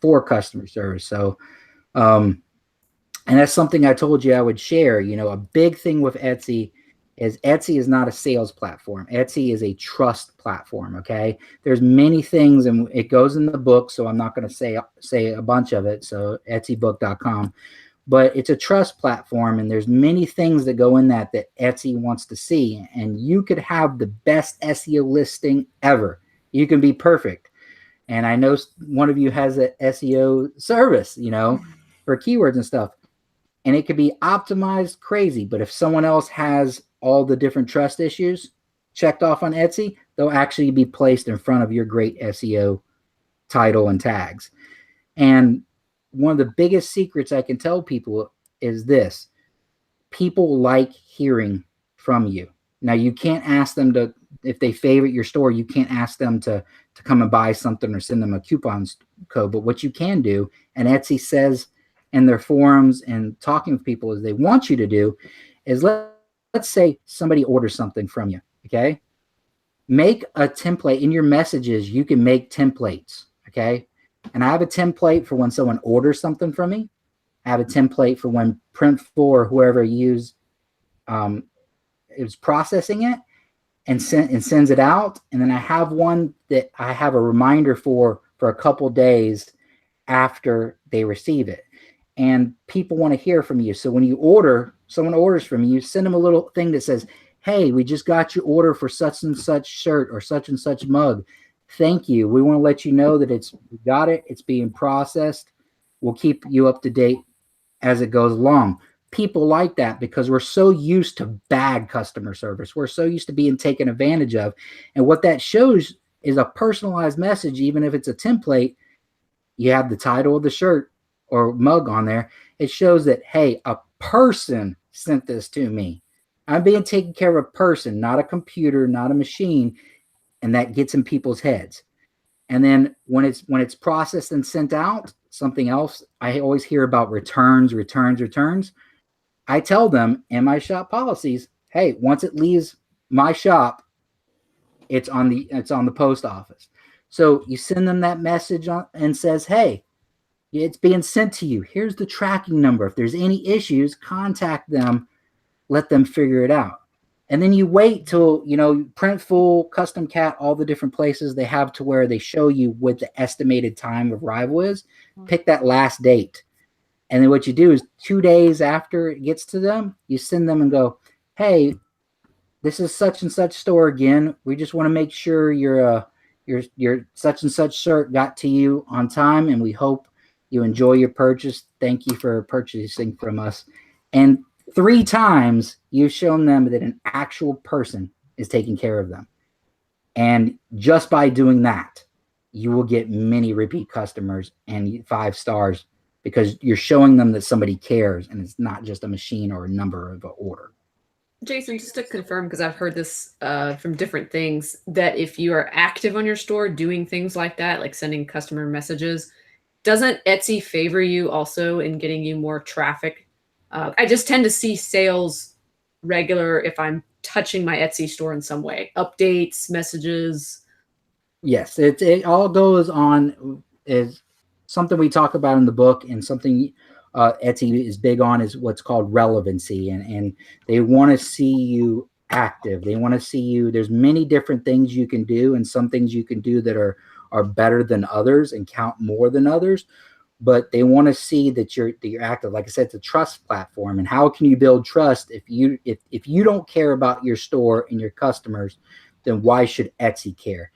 for customer service. So, and that's something I told you I would share. You know, a big thing with Etsy is not a sales platform. Etsy is a trust platform. Okay. There's many things, and it goes in the book, so I'm not going to say a bunch of it. So etsybook.com, but it's a trust platform, and there's many things that go in that Etsy wants to see. And you could have the best SEO listing ever. You can be perfect. And I know one of you has an SEO service, you know, for keywords and stuff. And it could be optimized crazy, but if someone else has all the different trust issues checked off on Etsy, they'll actually be placed in front of your great SEO title and tags. And one of the biggest secrets I can tell people is this: people like hearing from you. Now, you can't ask them to, if they favorite your store, you can't ask them to come and buy something or send them a coupon code. But what you can do, and Etsy says in their forums and talking with people as they want you to do, is let's say somebody orders something from you, okay? Make a template. In your messages, you can make templates, okay? And I have a template for when someone orders something from me. I have a template for when Printful or whoever is processing it and sends it out. And then I have one that I have a reminder for a couple days after they receive it. And people want to hear from you. So when someone orders from you, send them a little thing that says, hey, we just got your order for such and such shirt or such and such mug. Thank you. We want to let you know that we got it. It's being processed. We'll keep you up to date as it goes along. People like that because we're so used to bad customer service. We're so used to being taken advantage of. And what that shows is a personalized message. Even if it's a template, you have the title of the shirt or mug on there. It shows that, hey, a person sent this to me. I'm being taken care of a person, not a computer, not a machine. And that gets in people's heads. And then when it's processed and sent out, something else I always hear about: returns. I tell them in my shop policies, hey, once it leaves my shop, it's on the post office. So you send them that message and says, hey, it's being sent to you. Here's the tracking number. If there's any issues, contact them, let them figure it out. And then you wait till, Printful, Custom Cat, all the different places they have to where they show you what the estimated time of arrival is. Pick that last date. And then what you do is 2 days after it gets to them, you send them and go, hey, this is such and such store again. We just want to make sure your such and such shirt got to you on time, and we hope you enjoy your purchase. Thank you for purchasing from us. And 3 times you've shown them that an actual person is taking care of them. And just by doing that, you will get many repeat customers and 5 stars because you're showing them that somebody cares and it's not just a machine or a number of an order. Jason, just to confirm, because I've heard this from different things, that if you are active on your store doing things like that, like sending customer messages, doesn't Etsy favor you also in getting you more traffic? I just tend to see sales regular if I'm touching my Etsy store in some way. Updates, messages. Yes, it all goes on, is something we talk about in the book, and something Etsy is big on is what's called relevancy. And they want to see you active. They want to see you. There's many different things you can do, and some things you can do that are better than others and count more than others. But they want to see that you're active. Like I said, it's a trust platform. And how can you build trust if you don't care about your store and your customers? Then why should Etsy care?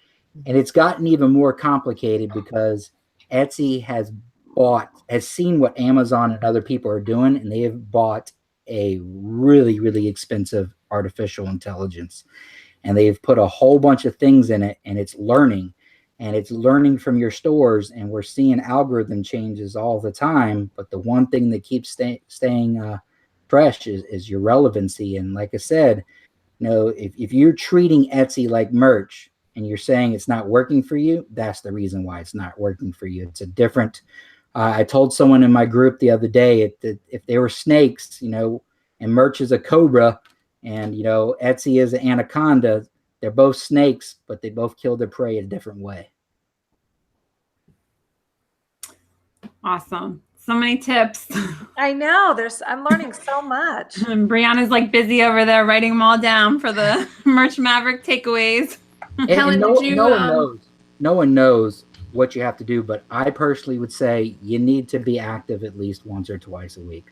And it's gotten even more complicated because Etsy has seen what Amazon and other people are doing, and they have bought a really, really expensive artificial intelligence. And they've put a whole bunch of things in it, and it's learning. And it's learning from your stores, and we're seeing algorithm changes all the time. But the one thing that keeps staying fresh is your relevancy. And like I said, if you're treating Etsy like merch and you're saying it's not working for you, that's the reason why it's not working for you. It's a different. I told someone in my group the other day if they were snakes, and merch is a cobra, and Etsy is an anaconda. They're both snakes, but they both kill their prey in a different way. Awesome. So many tips. I know. I'm learning so much. And Brianna's like busy over there writing them all down for the Merch Maverick takeaways. Helen, no, did you, no one knows. No one knows what you have to do, but I personally would say you need to be active at least once or twice a week.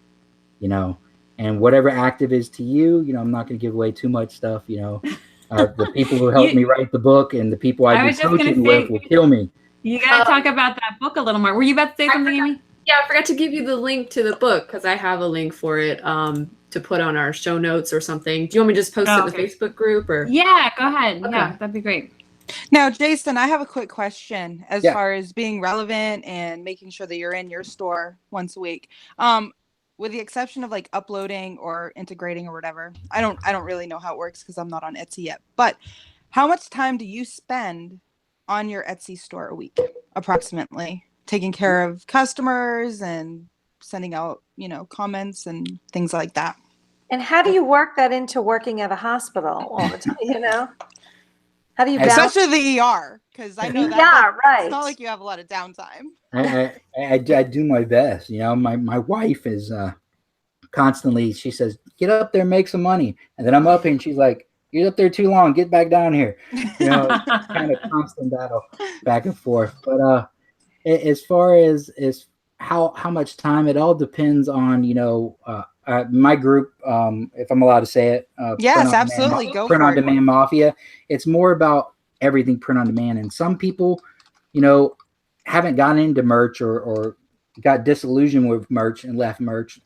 You know, and whatever active is to you, you know, I'm not going to give away too much stuff. You know, the people who helped me write the book and the people I do coaching with will kill me. You got to talk about that book a little more. Were you about to say something, Amy? Yeah, I forgot to give you the link to the book because I have a link for it to put on our show notes or something. Do you want me to just post it in the Facebook group? Or Yeah, go ahead. Okay. Yeah, that'd be great. Now, Jason, I have a quick question as far as being relevant and making sure that you're in your store once a week. With the exception of like uploading or integrating or whatever, I don't really know how it works because I'm not on Etsy yet. But how much time do you spend on your Etsy store a week, approximately, taking care of customers and sending out, you know, comments and things like that? And how do you work that into working at a hospital all the time? You know, how do you balance? Especially the ER, because I know that right. It's not like you have a lot of downtime. I do my best. You know, my wife is constantly, she says, get up there, make some money. And then I'm up here and she's like, you're up there too long, get back down here. You know, it's kind of constant battle back and forth. But as far as how much time, it all depends on, you know, my group, if I'm allowed to say it. Yes, absolutely. Go for it. Print on Demand Mafia. It's more about everything print on demand. And some people, you know, haven't gotten into merch or got disillusioned with merch and left merch.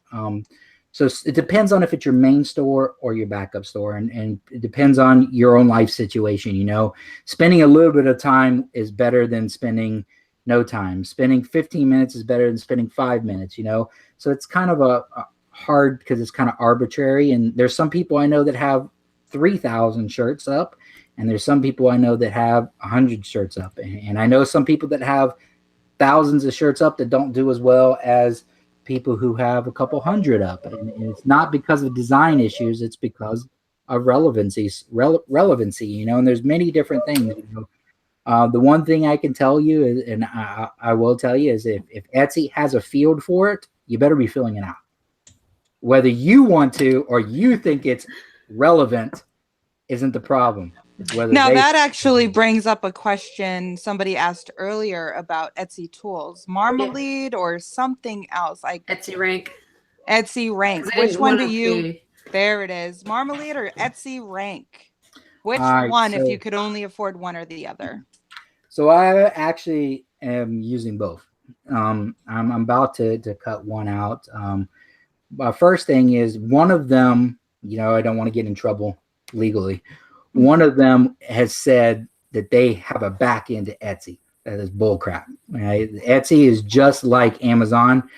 So it depends on if it's your main store or your backup store. And it depends on your own life situation. You know, spending a little bit of time is better than spending no time. Spending 15 minutes is better than spending 5 minutes, you know? So it's kind of a hard because it's kind of arbitrary. And there's some people I know that have 3,000 shirts up. And there's some people I know that have 100 shirts up. And I know some people that have thousands of shirts up that don't do as well as people who have a couple hundred up. And it's not because of design issues. It's because of relevancy, you know, and there's many different things. You know? The one thing I can tell you is, and I will tell you, is if Etsy has a field for it, you better be filling it out. Whether you want to or you think it's relevant isn't the problem. Now that actually brings up a question somebody asked earlier about Etsy tools, Marmalade or something else, like Etsy Rank. Etsy Rank. Which one do you? There it is, Marmalade or Etsy Rank. Which one, if you could only afford one or the other? So I actually am using both. I'm about to cut one out. First thing is, one of them, you know, I don't want to get in trouble legally. One of them has said that they have a back end to Etsy. That is bullcrap. Right? Etsy is just like Amazon.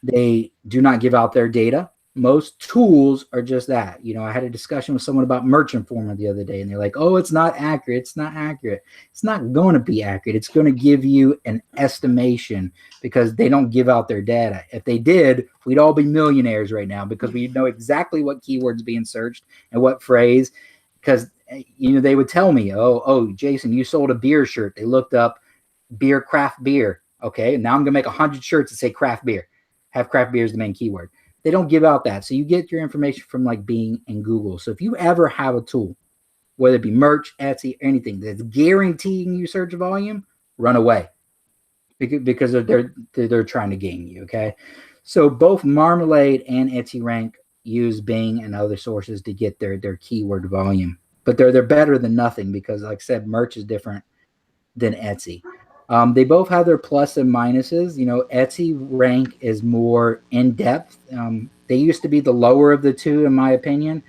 They do not give out their data. Most tools are just that. You know, I had a discussion with someone about Merch Informer the other day, and they're like, oh, it's not accurate. It's not accurate. It's not going to be accurate. It's going to give you an estimation because they don't give out their data. If they did, we'd all be millionaires right now because we know exactly what keywords being searched and what phrase. Because, you know, they would tell me, oh, Jason, you sold a beer shirt. They looked up beer, craft beer. Okay, now I'm going to make 100 shirts that say craft beer. Have craft beer as the main keyword. They don't give out that. So you get your information from like Bing and Google. So if you ever have a tool, whether it be merch, Etsy, anything that's guaranteeing you search volume, run away because they're trying to game you. Okay. So both Marmalade and Etsy Rank use Bing and other sources to get their keyword volume, but they're better than nothing because, like I said, merch is different than Etsy. They both have their plus and minuses. You know, Etsy Rank is more in depth. They used to be the lower of the two, in my opinion.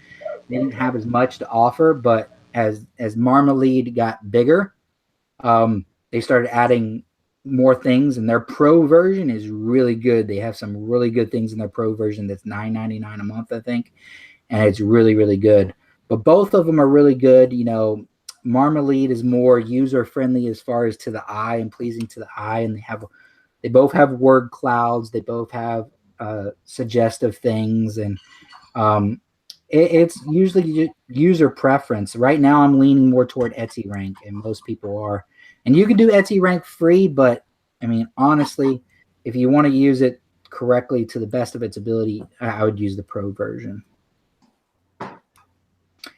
They didn't have as much to offer, but as Marmalade got bigger, they started adding more things, and their pro version is really good. They have some really good things in their pro version that's $9.99 a month, I think, and it's really, really good. But both of them are really good. You know, Marmalade is more user friendly as far as to the eye and pleasing to the eye, and they both have word clouds. They both have suggestive things, and it's usually user preference. Right now, I'm leaning more toward Etsy Rank, and most people are. And you can do Etsy Rank free, but I mean, honestly, if you want to use it correctly to the best of its ability, I would use the pro version.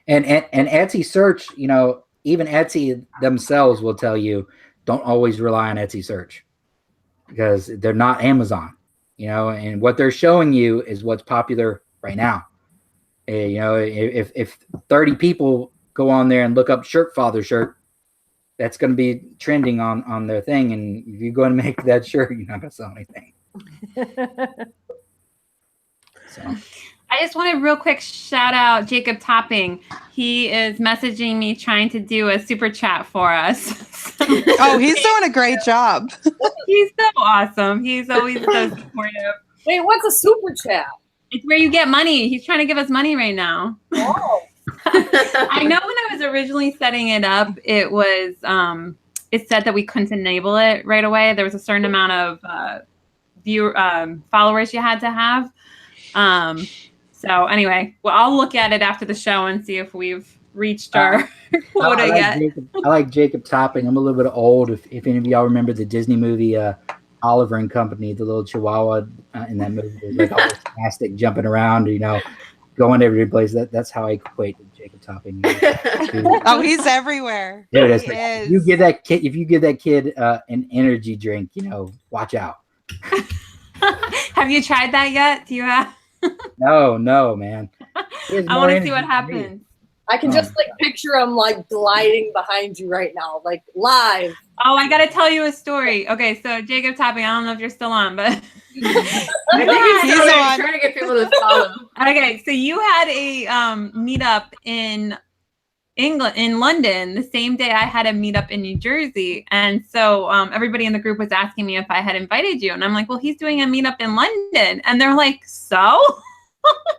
And Etsy search, you know, even Etsy themselves will tell you don't always rely on Etsy search because they're not Amazon, you know, and what they're showing you is what's popular right now. You know, if 30 people go on there and look up shirt father shirt, that's going to be trending on their thing. And if you go and make that shirt, you're not going to sell anything. So. I just want to real quick shout out Jacob Topping. He is messaging me trying to do a super chat for us. Oh, he's doing a great job. He's so awesome. He's always so supportive. Wait, what's a super chat? It's where you get money. He's trying to give us money right now. Oh. I know when I was originally setting it up, it was it said that we couldn't enable it right away. There was a certain amount of followers you had to have. So anyway, well, I'll look at it after the show and see if we've reached our quota yet. I like Jacob Topping. I'm a little bit old. If any of y'all remember the Disney movie Oliver and Company, the little Chihuahua in that movie, was like all plastic jumping around, you know, going every place. That's how I equate to Jacob Topping. Oh, he's everywhere. Dude, He like, is. if you give that kid an energy drink, you know, watch out. Have you tried that yet? Do you have? No, man. I want to see what happens. I can just like picture him like gliding behind you right now, like live. Oh, I got to tell you a story. Okay, so Jacob Topping, I don't know if you're still on, but I think he's on. trying to get people to follow. okay, so you had a meetup in England, in London, the same day I had a meetup in New Jersey. And so everybody in the group was asking me if I had invited you. And I'm like, well, he's doing a meetup in London. And they're like, so?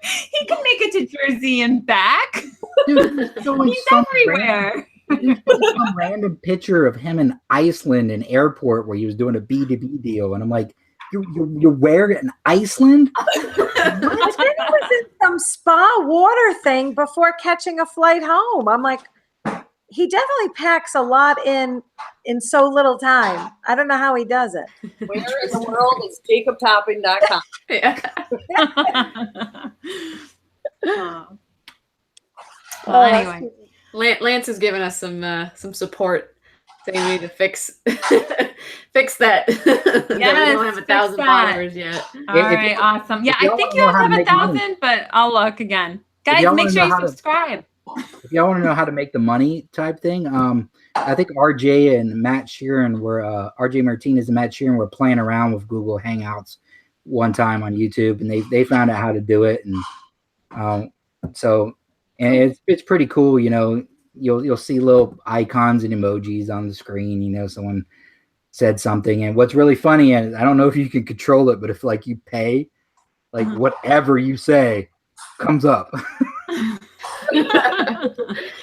He can make it to Jersey and back. Dude, He's everywhere. Some random picture of him in Iceland, an airport where he was doing a B2B deal. And I'm like, you're wearing it in Iceland? I think it was in some spa water thing before catching a flight home. I'm like, he definitely packs a lot in so little time. I don't know how he does it. Where in the world is jacobtopping.com? Well, anyway. Lance has given us some support, saying we need to fix that. That we don't have 1,000 followers yet. All right, awesome. Yeah, I think you have 1,000, but I'll look again. Guys, make sure you subscribe. If y'all want to know how to make the money type thing, I think RJ and Matt Sheeran were RJ Martinez and Matt Sheeran were playing around with Google Hangouts one time on YouTube, and they found out how to do it, and it's pretty cool. You know, you'll see little icons and emojis on the screen. You know, someone said something, and what's really funny, and I don't know if you can control it, but if like you pay, like whatever you say comes up.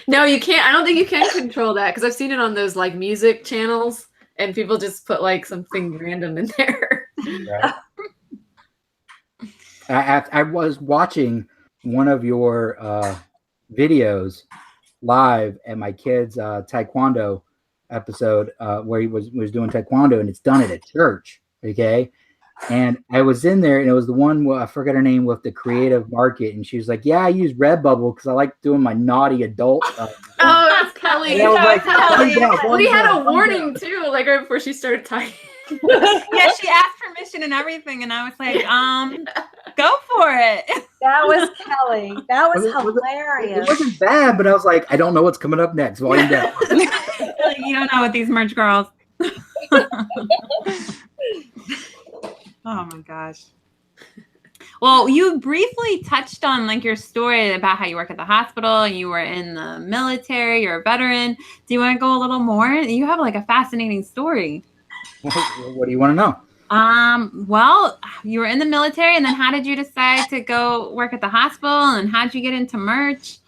No, you can't. I don't think you can control that because I've seen it on those like music channels, and people just put like something random in there. Right. I was watching one of your videos live at my kid's taekwondo episode where he was doing taekwondo, and it's done at a church. Okay. And I was in there, and it was the one I forgot her name with the creative market, and she was like, "Yeah, I use Redbubble because I like doing my naughty adult." Oh, that's Kelly. And I was like, Kelly. We had a warning too, like right before she started typing. Yeah, she asked permission and everything, and I was like, go for it. That was Kelly. That was hilarious. It wasn't bad, but I was like, I don't know what's coming up next. Volume down. You don't know what these merch girls. Oh my gosh. Well, you briefly touched on like your story about how you work at the hospital and you were in the military, you're a veteran. Do you want to go a little more? You have like a fascinating story. What do you want to know? Well, you were in the military, and then how did you decide to go work at the hospital, and how did you get into merch?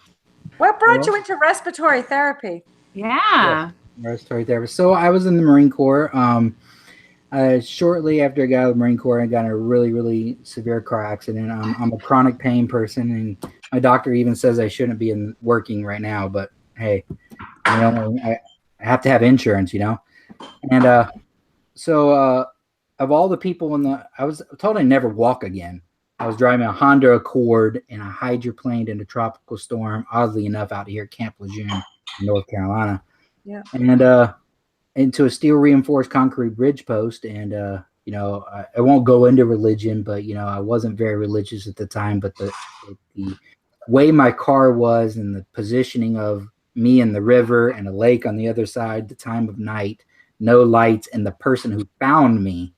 What brought you into respiratory therapy? Yeah. Respiratory therapist. So I was in the Marine Corps. Shortly after I got out of the Marine Corps, I got in a really, really severe car accident. I'm a chronic pain person, and my doctor even says I shouldn't be working right now. But hey, you know, I have to have insurance, you know. And so of all the people I was told I never walk again. I was driving a Honda Accord and I hydroplaned in a tropical storm, oddly enough, out here at Camp Lejeune, North Carolina. Yeah. And into a steel reinforced concrete bridge post. And, I won't go into religion, but, I wasn't very religious at the time. But the way my car was and the positioning of me and the river and a lake on the other side, the time of night, no lights, and the person who found me,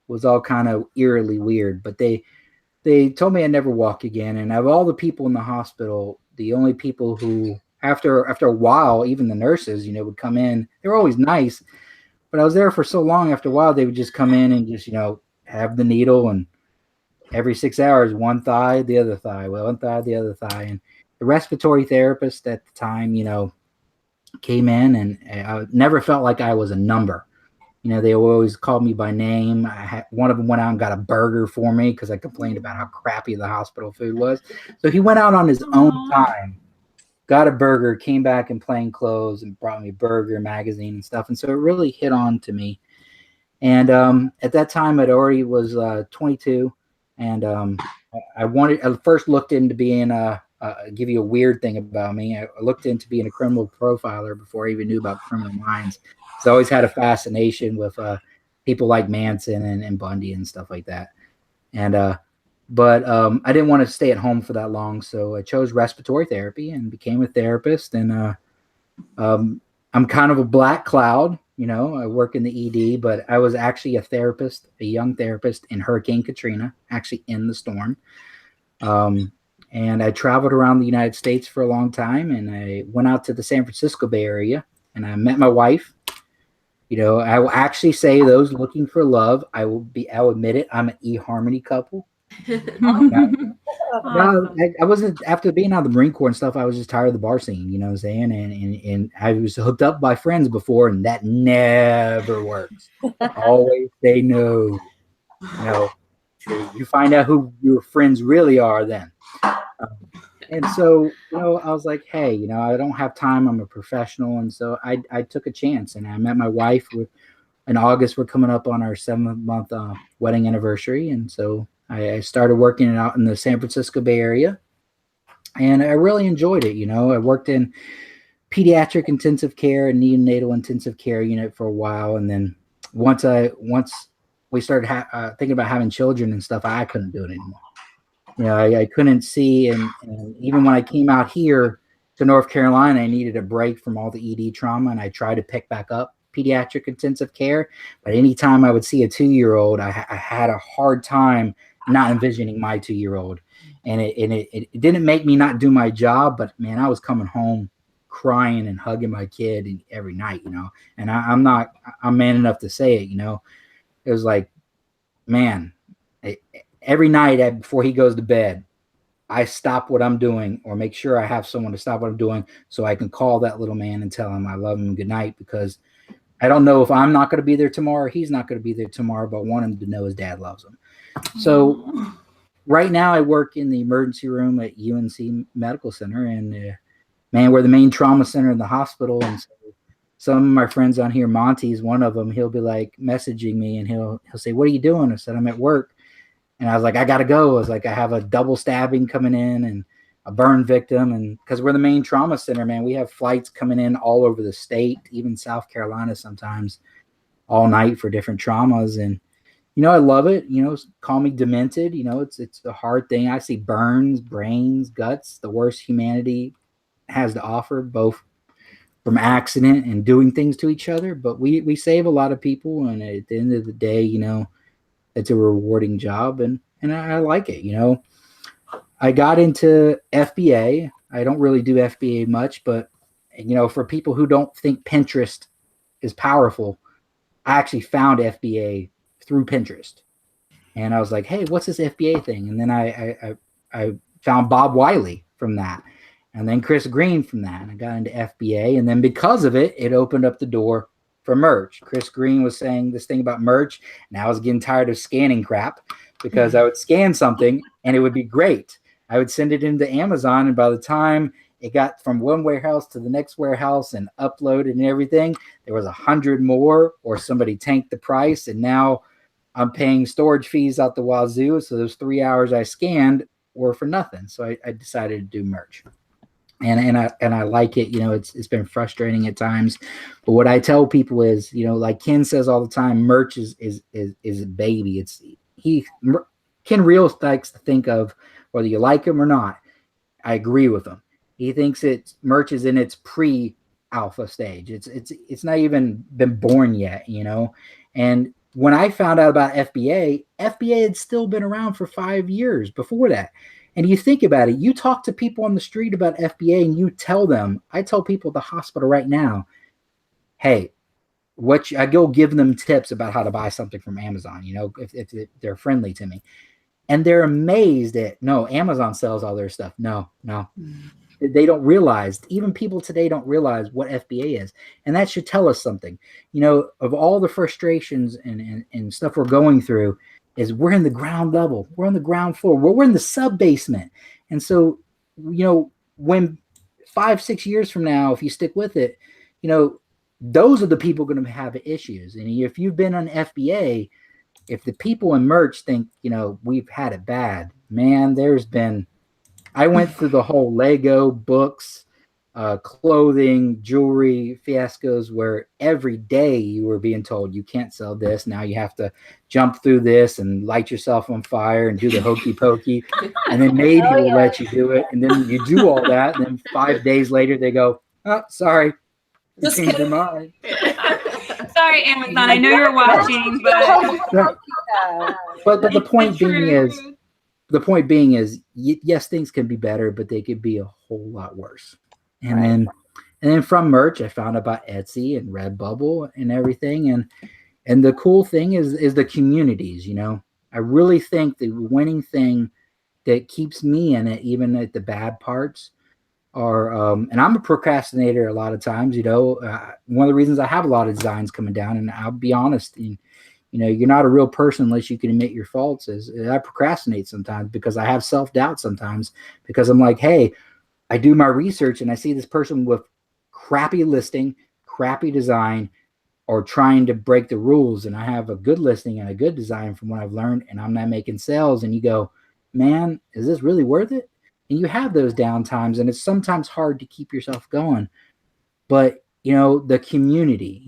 was all kind of eerily weird. But they told me I'd never walk again. And of all the people in the hospital, the only people who, after a while, even the nurses, would come in, they were always nice. But I was there for so long, after a while, they would just come in and just, have the needle, and every 6 hours, one thigh, the other thigh, one thigh, the other thigh. And the respiratory therapist at the time, came in, and I never felt like I was a number. They always called me by name. One of them went out and got a burger for me because I complained about how crappy the hospital food was. So he went out on his own time, got a burger, came back in plain clothes, and brought me a burger, magazine, and stuff. And so it really hit on to me. And at that time, I already was 22, and I first looked into being give you a weird thing about me. I looked into being a criminal profiler before I even knew about criminal minds. So I always had a fascination with people like Manson and Bundy and stuff like that. But I didn't want to stay at home for that long, so I chose respiratory therapy and became a therapist. And I'm kind of a black cloud. I work in the ED, but I was actually a young therapist in Hurricane Katrina, actually in the storm. And I traveled around the United States for a long time, and I went out to the San Francisco Bay Area, and I met my wife. I will actually say, those looking for love, I'll admit it, I'm an eHarmony couple. I wasn't, after being out of the Marine Corps and stuff, I was just tired of the bar scene, you know what I'm saying? And I was hooked up by friends before, and that never works. Always say no. You find out who your friends really are then. And so, I was like, hey, I don't have time. I'm a professional. And so I took a chance, and I met my wife in August. We're coming up on our 7-month wedding anniversary. And so I started working out in the San Francisco Bay Area, and I really enjoyed it. I worked in pediatric intensive care and neonatal intensive care unit for a while. And then once we started thinking about having children and stuff, I couldn't do it anymore. I couldn't see. And even when I came out here to North Carolina, I needed a break from all the ED trauma, and I tried to pick back up pediatric intensive care. But anytime I would see a 2-year-old, I had a hard time not envisioning my 2-year-old. And it didn't make me not do my job, but man, I was coming home crying and hugging my kid every night, and I'm man enough to say it, it was like, man, every night before he goes to bed, I stop what I'm doing, or make sure I have someone to stop what I'm doing, so I can call that little man and tell him I love him and good night, because I don't know if I'm not going to be there tomorrow, or he's not going to be there tomorrow, but I want him to know his dad loves him. So right now I work in the emergency room at UNC Medical Center, and man, we're the main trauma center in the hospital. And so some of my friends on here, Monty's one of them, he'll be like messaging me, and he'll say, what are you doing? I said, I'm at work. And I was like, I got to go. I was like, I have a double stabbing coming in and a burn victim. And because we're the main trauma center, man, we have flights coming in all over the state, even South Carolina sometimes, all night for different traumas. And, I love it. Call me demented. It's a hard thing. I see burns, brains, guts, the worst humanity has to offer, both from accident and doing things to each other. But we save a lot of people. And at the end of the day, it's a rewarding job, and I like it. I got into FBA. I don't really do FBA much, but for people who don't think Pinterest is powerful, I actually found FBA through Pinterest, and I was like, hey, what's this FBA thing? And then I found Bob Wiley from that, and then Chris Greene from that, and I got into FBA, and then because of it, it opened up the door for merch. Chris Greene was saying this thing about merch, and I was getting tired of scanning crap, because I would scan something and it would be great. I would send it into Amazon, and by the time it got from one warehouse to the next warehouse and uploaded and everything. There was 100 more, or somebody tanked the price, and now I'm paying storage fees out the wazoo. So those 3 hours I scanned were for nothing. So I decided to do merch. And I like it. It's been frustrating at times, but what I tell people is, like Ken says all the time, merch is a baby. Ken Real likes to think of, whether you like him or not, I agree with him. He thinks merch is in its pre-alpha stage. It's not even been born yet, And when I found out about FBA had still been around for 5 years before that. And you think about it, you talk to people on the street about FBA and you tell them, I tell people at the hospital right now, hey, I go give them tips about how to buy something from Amazon, if they're friendly to me. And they're amazed at, no, Amazon sells all their stuff. No. They don't realize, even people today don't realize what FBA is. And that should tell us something. Of all the frustrations and stuff we're going through, is we're in the ground level. We're on the ground floor. We're in the sub basement. And so, when 5-6 years from now, if you stick with it, those are the people going to have issues. And if you've been on FBA, if the people in merch think, we've had it bad, man, I went through the whole Lego, books, clothing, jewelry fiascos where every day you were being told you can't sell this. Now you have to jump through this and light yourself on fire and do the hokey pokey. And then maybe we'll let you do it. And then you do all that. And then 5 days later they go, oh, sorry. You changed your mind. Sorry, Amazon. I know you're watching, but the point being is, yes, things can be better, but they could be a whole lot worse. And then from merch, I found about Etsy and Redbubble and everything. And the cool thing is the communities. I really think the winning thing that keeps me in it, even at the bad parts, are and I'm a procrastinator a lot of times. One of the reasons I have a lot of designs coming down, and I'll be honest, you're not a real person unless you can admit your faults. Is I procrastinate sometimes because I have self-doubt sometimes, because I'm like, hey, I do my research and I see this person with crappy listing, crappy design, or trying to break the rules, and I have a good listing and a good design from what I've learned, and I'm not making sales. And you go, man, is this really worth it? And you have those down times, and it's sometimes hard to keep yourself going. But the community,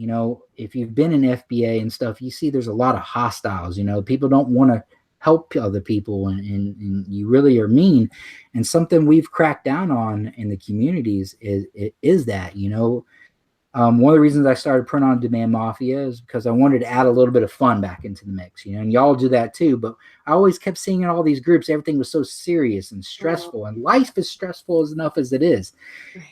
if you've been in FBA and stuff, you see there's a lot of hostiles. People don't want to help other people, and you really are mean. And something we've cracked down on in the communities is that, one of the reasons I started Print on Demand Mafia is because I wanted to add a little bit of fun back into the mix, and y'all do that too. But I always kept seeing in all these groups, everything was so serious and stressful, and life is stressful as enough as it is.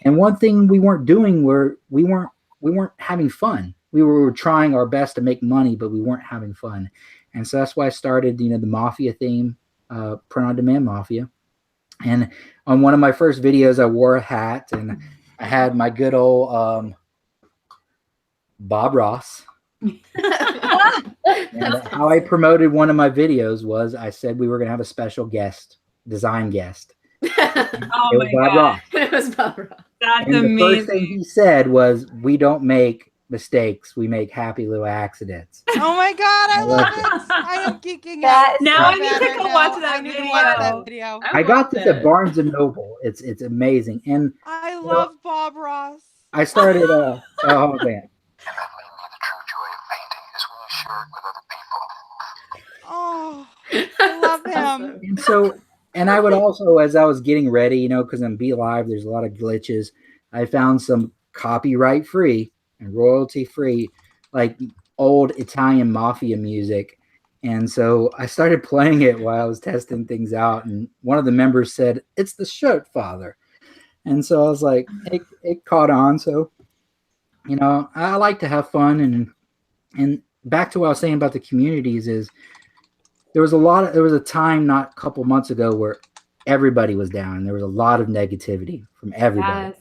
And one thing we weren't doing we weren't having fun. We were trying our best to make money, but we weren't having fun. And so that's why I started, the Mafia theme, Print on Demand Mafia. And on one of my first videos, I wore a hat, and I had my good old Bob Ross. And how I promoted one of my videos was I said we were going to have a special design guest. Oh my God. It was Bob Ross. That's and amazing. The first thing he said was, we don't make mistakes, we make happy little accidents. Oh my God, I love it. I am geeking out. Now I need to go watch that video. I got this at Barnes and Noble. It's amazing. And I love Bob Ross. I started oh man. Oh, I love him. And so, and I would also, as I was getting ready, because on Be Live, there's a lot of glitches. I found some copyright free and royalty free, like old Italian mafia music. And so I started playing it while I was testing things out. And one of the members said, "It's the shirt, father." And so I was like, it caught on. So, I like to have fun. And back to what I was saying about the communities is, there was a time not a couple months ago where everybody was down, and there was a lot of negativity from everybody. Yes.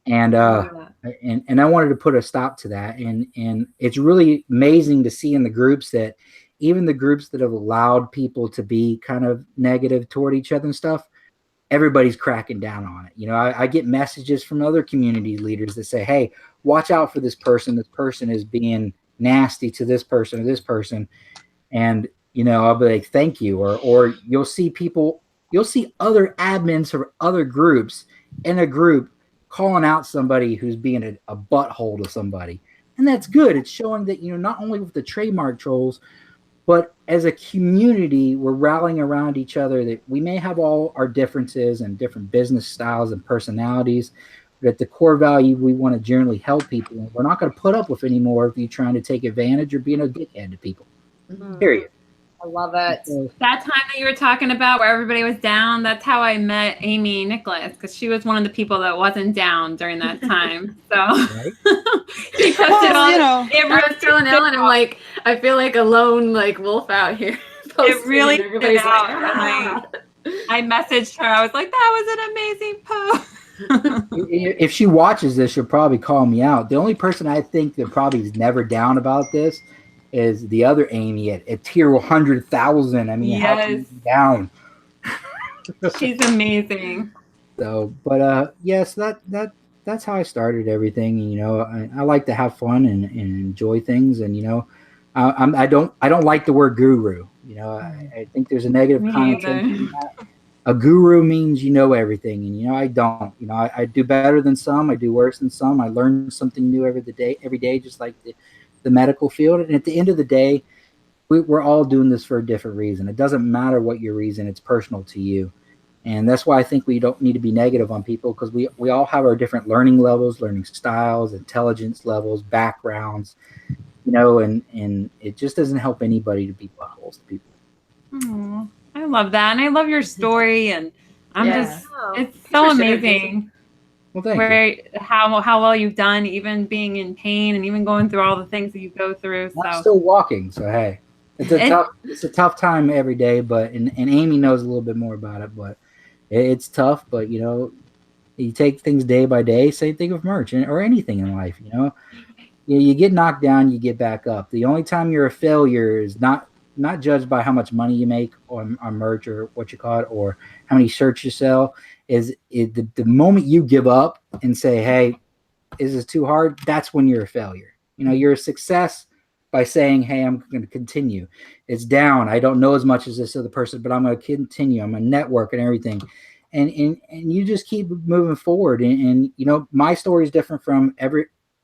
And I wanted to put a stop to that. And it's really amazing to see in the groups that even the groups that have allowed people to be kind of negative toward each other and stuff, everybody's cracking down on it. You know, I get messages from other community leaders that say, hey, watch out for this person. This person is being nasty to this person or this person. And, you know, I'll be like, thank you. Or you'll see other admins or other groups in a group calling out somebody who's being a butthole to somebody. And that's good. It's showing that, you know, not only with the trademark trolls, but as a community, we're rallying around each other, that we may have all our differences and different business styles and personalities, but at the core value, we want to generally help people. And we're not going to put up with any more of you trying to take advantage or being a dickhead to people. Period. I love it. That time that you were talking about where everybody was down, that's how I met Amy Nicholas, because she was one of the people that wasn't down during that time. So Right? she posted Well, you know, I was telling Ellen, I'm like, I feel like a lone like wolf out here. It really posting, and everybody's stood out. like, "Ah." I messaged her. I was like, that was an amazing post. If she watches this, she'll probably call me out. The only person I think that probably is never down about this is the other Amy at tier 100,000. I mean, how can you be down? She's amazing. So, but yes, that's how I started everything. And, you know, I like to have fun and enjoy things. And, you know, I don't like the word guru. You know, I think there's a negative Me connotation either. in that. A guru means you know everything, and you know I don't. You know, I do better than some. I do worse than some. I learn something new every day, just like the medical field. And at the end of the day, we're all doing this for a different reason. It doesn't matter what your reason; it's personal to you. And that's why I think we don't need to be negative on people, because we all have our different learning levels, learning styles, intelligence levels, backgrounds, you know, and it just doesn't help anybody to be buttholes to people. Aw, I love that. And I love your story. And I'm just, it's so For sure, amazing Well, thank you. where how well you've done, even being in pain and even going through all the things that you go through. I'm So still walking, so hey, it's a tough time every day. But and Amy knows a little bit more about it, but it's tough. But you know, you take things day by day. Same thing with merch or anything in life. You know, you get knocked down, you get back up. The only time you're a failure is not judged by how much money you make on merch or what you call it, or how many shirts you sell. Is the moment you give up and say, hey, is this too hard? That's when you're a failure. You know, you're a success by saying, hey, I'm going to continue. It's down. I don't know as much as this other person, but I'm going to continue. I'm a network and everything. And you just keep moving forward. And you know, my story is different from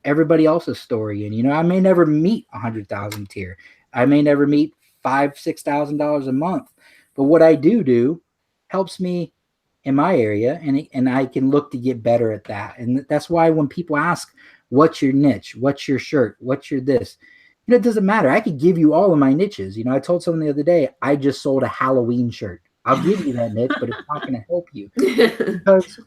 everybody else's story. And, you know, I may never meet 100,000 tier. I may never meet $5,000-$6,000 a month. But what I do helps me in my area, and I can look to get better at that. And that's why when people ask, what's your niche? What's your shirt? What's your this? You know, it doesn't matter. I could give you all of my niches. You know, I told someone the other day, I just sold a Halloween shirt. I'll give you that niche, but it's not going to help you. Because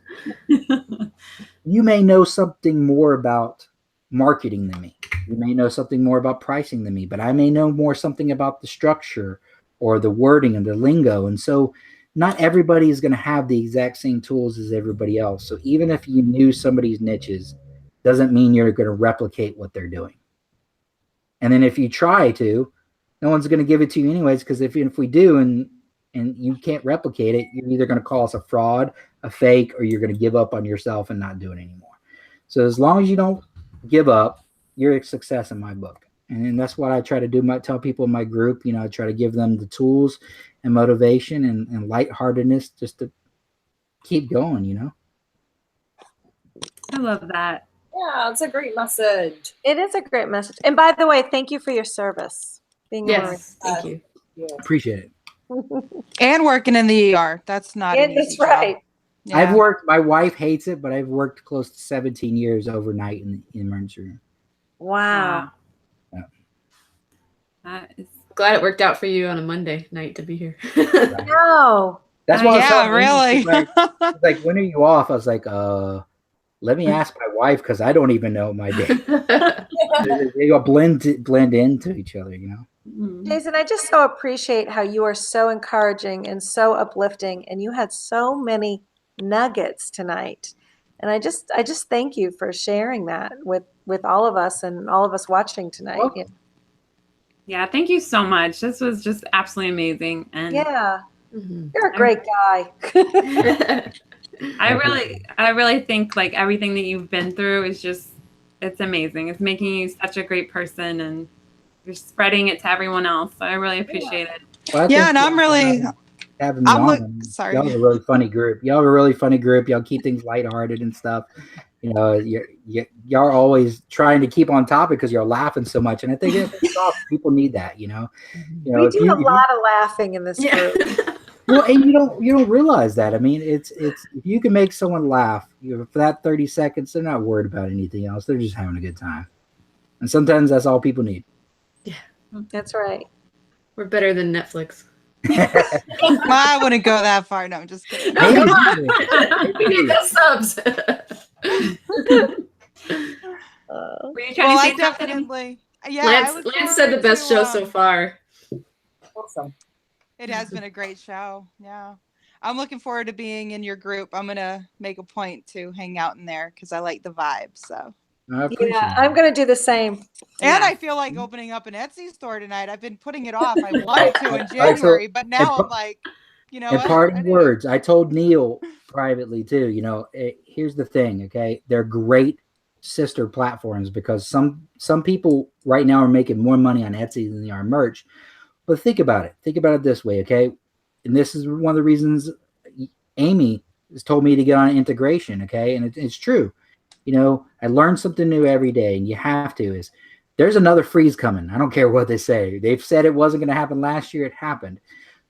you may know something more about marketing than me. You may know something more about pricing than me, but I may know something about the structure or the wording and the lingo. And so not everybody is going to have the exact same tools as everybody else. So even if you knew somebody's niches, doesn't mean you're going to replicate what they're doing. And then if you try to, no one's going to give it to you anyways, because if we do and you can't replicate it, you're either going to call us a fraud, a fake, or you're going to give up on yourself and not do it anymore. So as long as you don't give up, you're a success in my book. And that's what I try to do. I tell people in my group, you know, I try to give them the tools and motivation and lightheartedness just to keep going, you know? I love that. Yeah, it's a great message. It is a great message. And by the way, thank you for your service. Being a Marine. Yes, thank you. Appreciate it. And working in the ER. That's not an That's easy job. right. Yeah. I've worked, my wife hates it, but I've worked close to 17 years overnight in the emergency room. Wow. Yeah. That is Glad it worked out for you on a Monday night to be here. No. That's why I was Yeah, telling really. Amy, she's like, when are you off? I was like, let me ask my wife, because I don't even know my day. They all blend into each other, you know? Jason, I just so appreciate how you are so encouraging and so uplifting, and you had so many nuggets tonight. And I just thank you for sharing that with all of us and all of us watching tonight. Welcome. Yeah, thank you so much. This was just absolutely amazing. And Yeah. You're a great guy. I really think like everything that you've been through is just, it's amazing. It's making you such a great person, and you're spreading it to everyone else. So I really appreciate it. Well, Yeah, and I'm really, having me on. sorry. Y'all have a really funny group. Y'all keep things lighthearted and stuff. You know, y'all are always trying to keep on topic because you're laughing so much, and I think people need that. You know, We do a lot of laughing in this group. Well, and you don't realize that. I mean, it's if you can make someone laugh, for that 30 seconds, they're not worried about anything else. They're just having a good time, and sometimes that's all people need. Yeah, that's right. We're better than Netflix. I wouldn't go that far. No, I'm just kidding. No, come on. We need the subs. Were you trying to say something? Definitely. Yeah, Lance said the best show so far. Awesome. It has been a great show. Yeah. I'm looking forward to being in your group. I'm going to make a point to hang out in there because I like the vibe. So, yeah, I'm going to do the same. And I feel like opening up an Etsy store tonight. I've been putting it off. I wanted to in January, but now I'm like, you know, in parting words, I told Neil privately too, you know, here's the thing. Okay. They're great sister platforms because some people right now are making more money on Etsy than they are merch. But think about it. Think about it this way, okay? And this is one of the reasons Amy has told me to get on integration, okay? And it's true. You know, I learn something new every day, and you have to. There's another freeze coming. I don't care what they say. They've said it wasn't going to happen last year. It happened.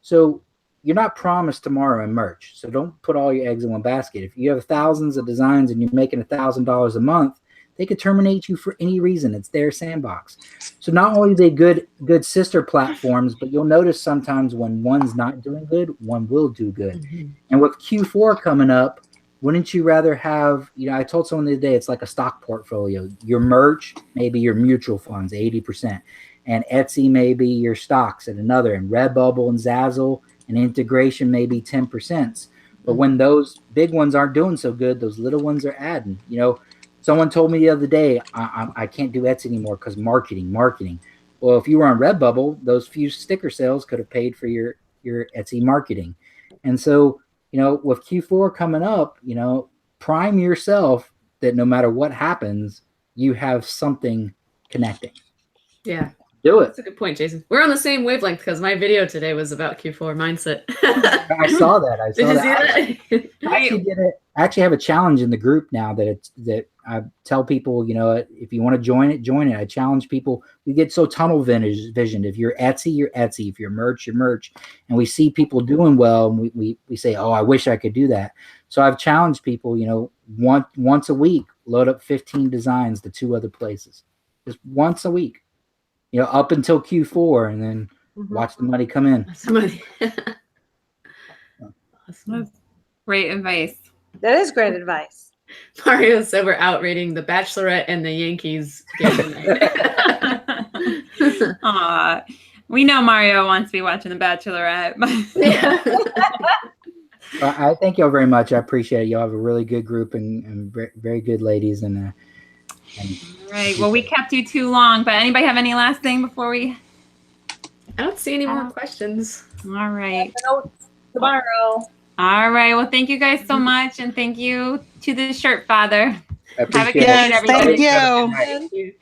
So you're not promised tomorrow in merch. So don't put all your eggs in one basket. If you have thousands of designs and you're making $1,000 a month, they could terminate you for any reason. It's their sandbox. So not only are they good sister platforms, but you'll notice sometimes when one's not doing good, one will do good. Mm-hmm. And with Q4 coming up, wouldn't you rather have, you know, I told someone the other day, it's like a stock portfolio. Your merch, maybe your mutual funds, 80%. And Etsy, maybe your stocks at another. And Redbubble and Zazzle and integration, maybe 10%. But when those big ones aren't doing so good, those little ones are adding, you know. Someone told me the other day, I can't do Etsy anymore because marketing. Well, if you were on Redbubble, those few sticker sales could have paid for your Etsy marketing. And so, you know, with Q4 coming up, you know, prime yourself that no matter what happens, you have something connecting. Yeah. Do it. That's a good point, Jason. We're on the same wavelength because my video today was about Q4 mindset. I saw that. Did you see that? I actually have a challenge in the group now that I tell people, you know, if you want to join it. I challenge people. We get so tunnel visioned. If you're Etsy, you're Etsy. If you're merch, you're merch. And we see people doing well, and we say, oh, I wish I could do that. So I've challenged people, you know, once a week, load up 15 designs to 2 other places. Just once a week. You know, up until Q4, and then watch the money come in. That's great advice. That is great advice. Mario said we're out rating The Bachelorette and the Yankees game tonight. Aw, we know Mario wants to be watching The Bachelorette. Yeah. I thank y'all very much. I appreciate it. Y'all have a really good group and very good ladies. And right. Well, we kept you too long, but anybody have any last thing before we? I don't see any more questions. All right. Tomorrow. All right. Well, thank you guys so much, and thank you to the Shirt Father. I Have a appreciate good night, it. everybody. Thank you. Thank you.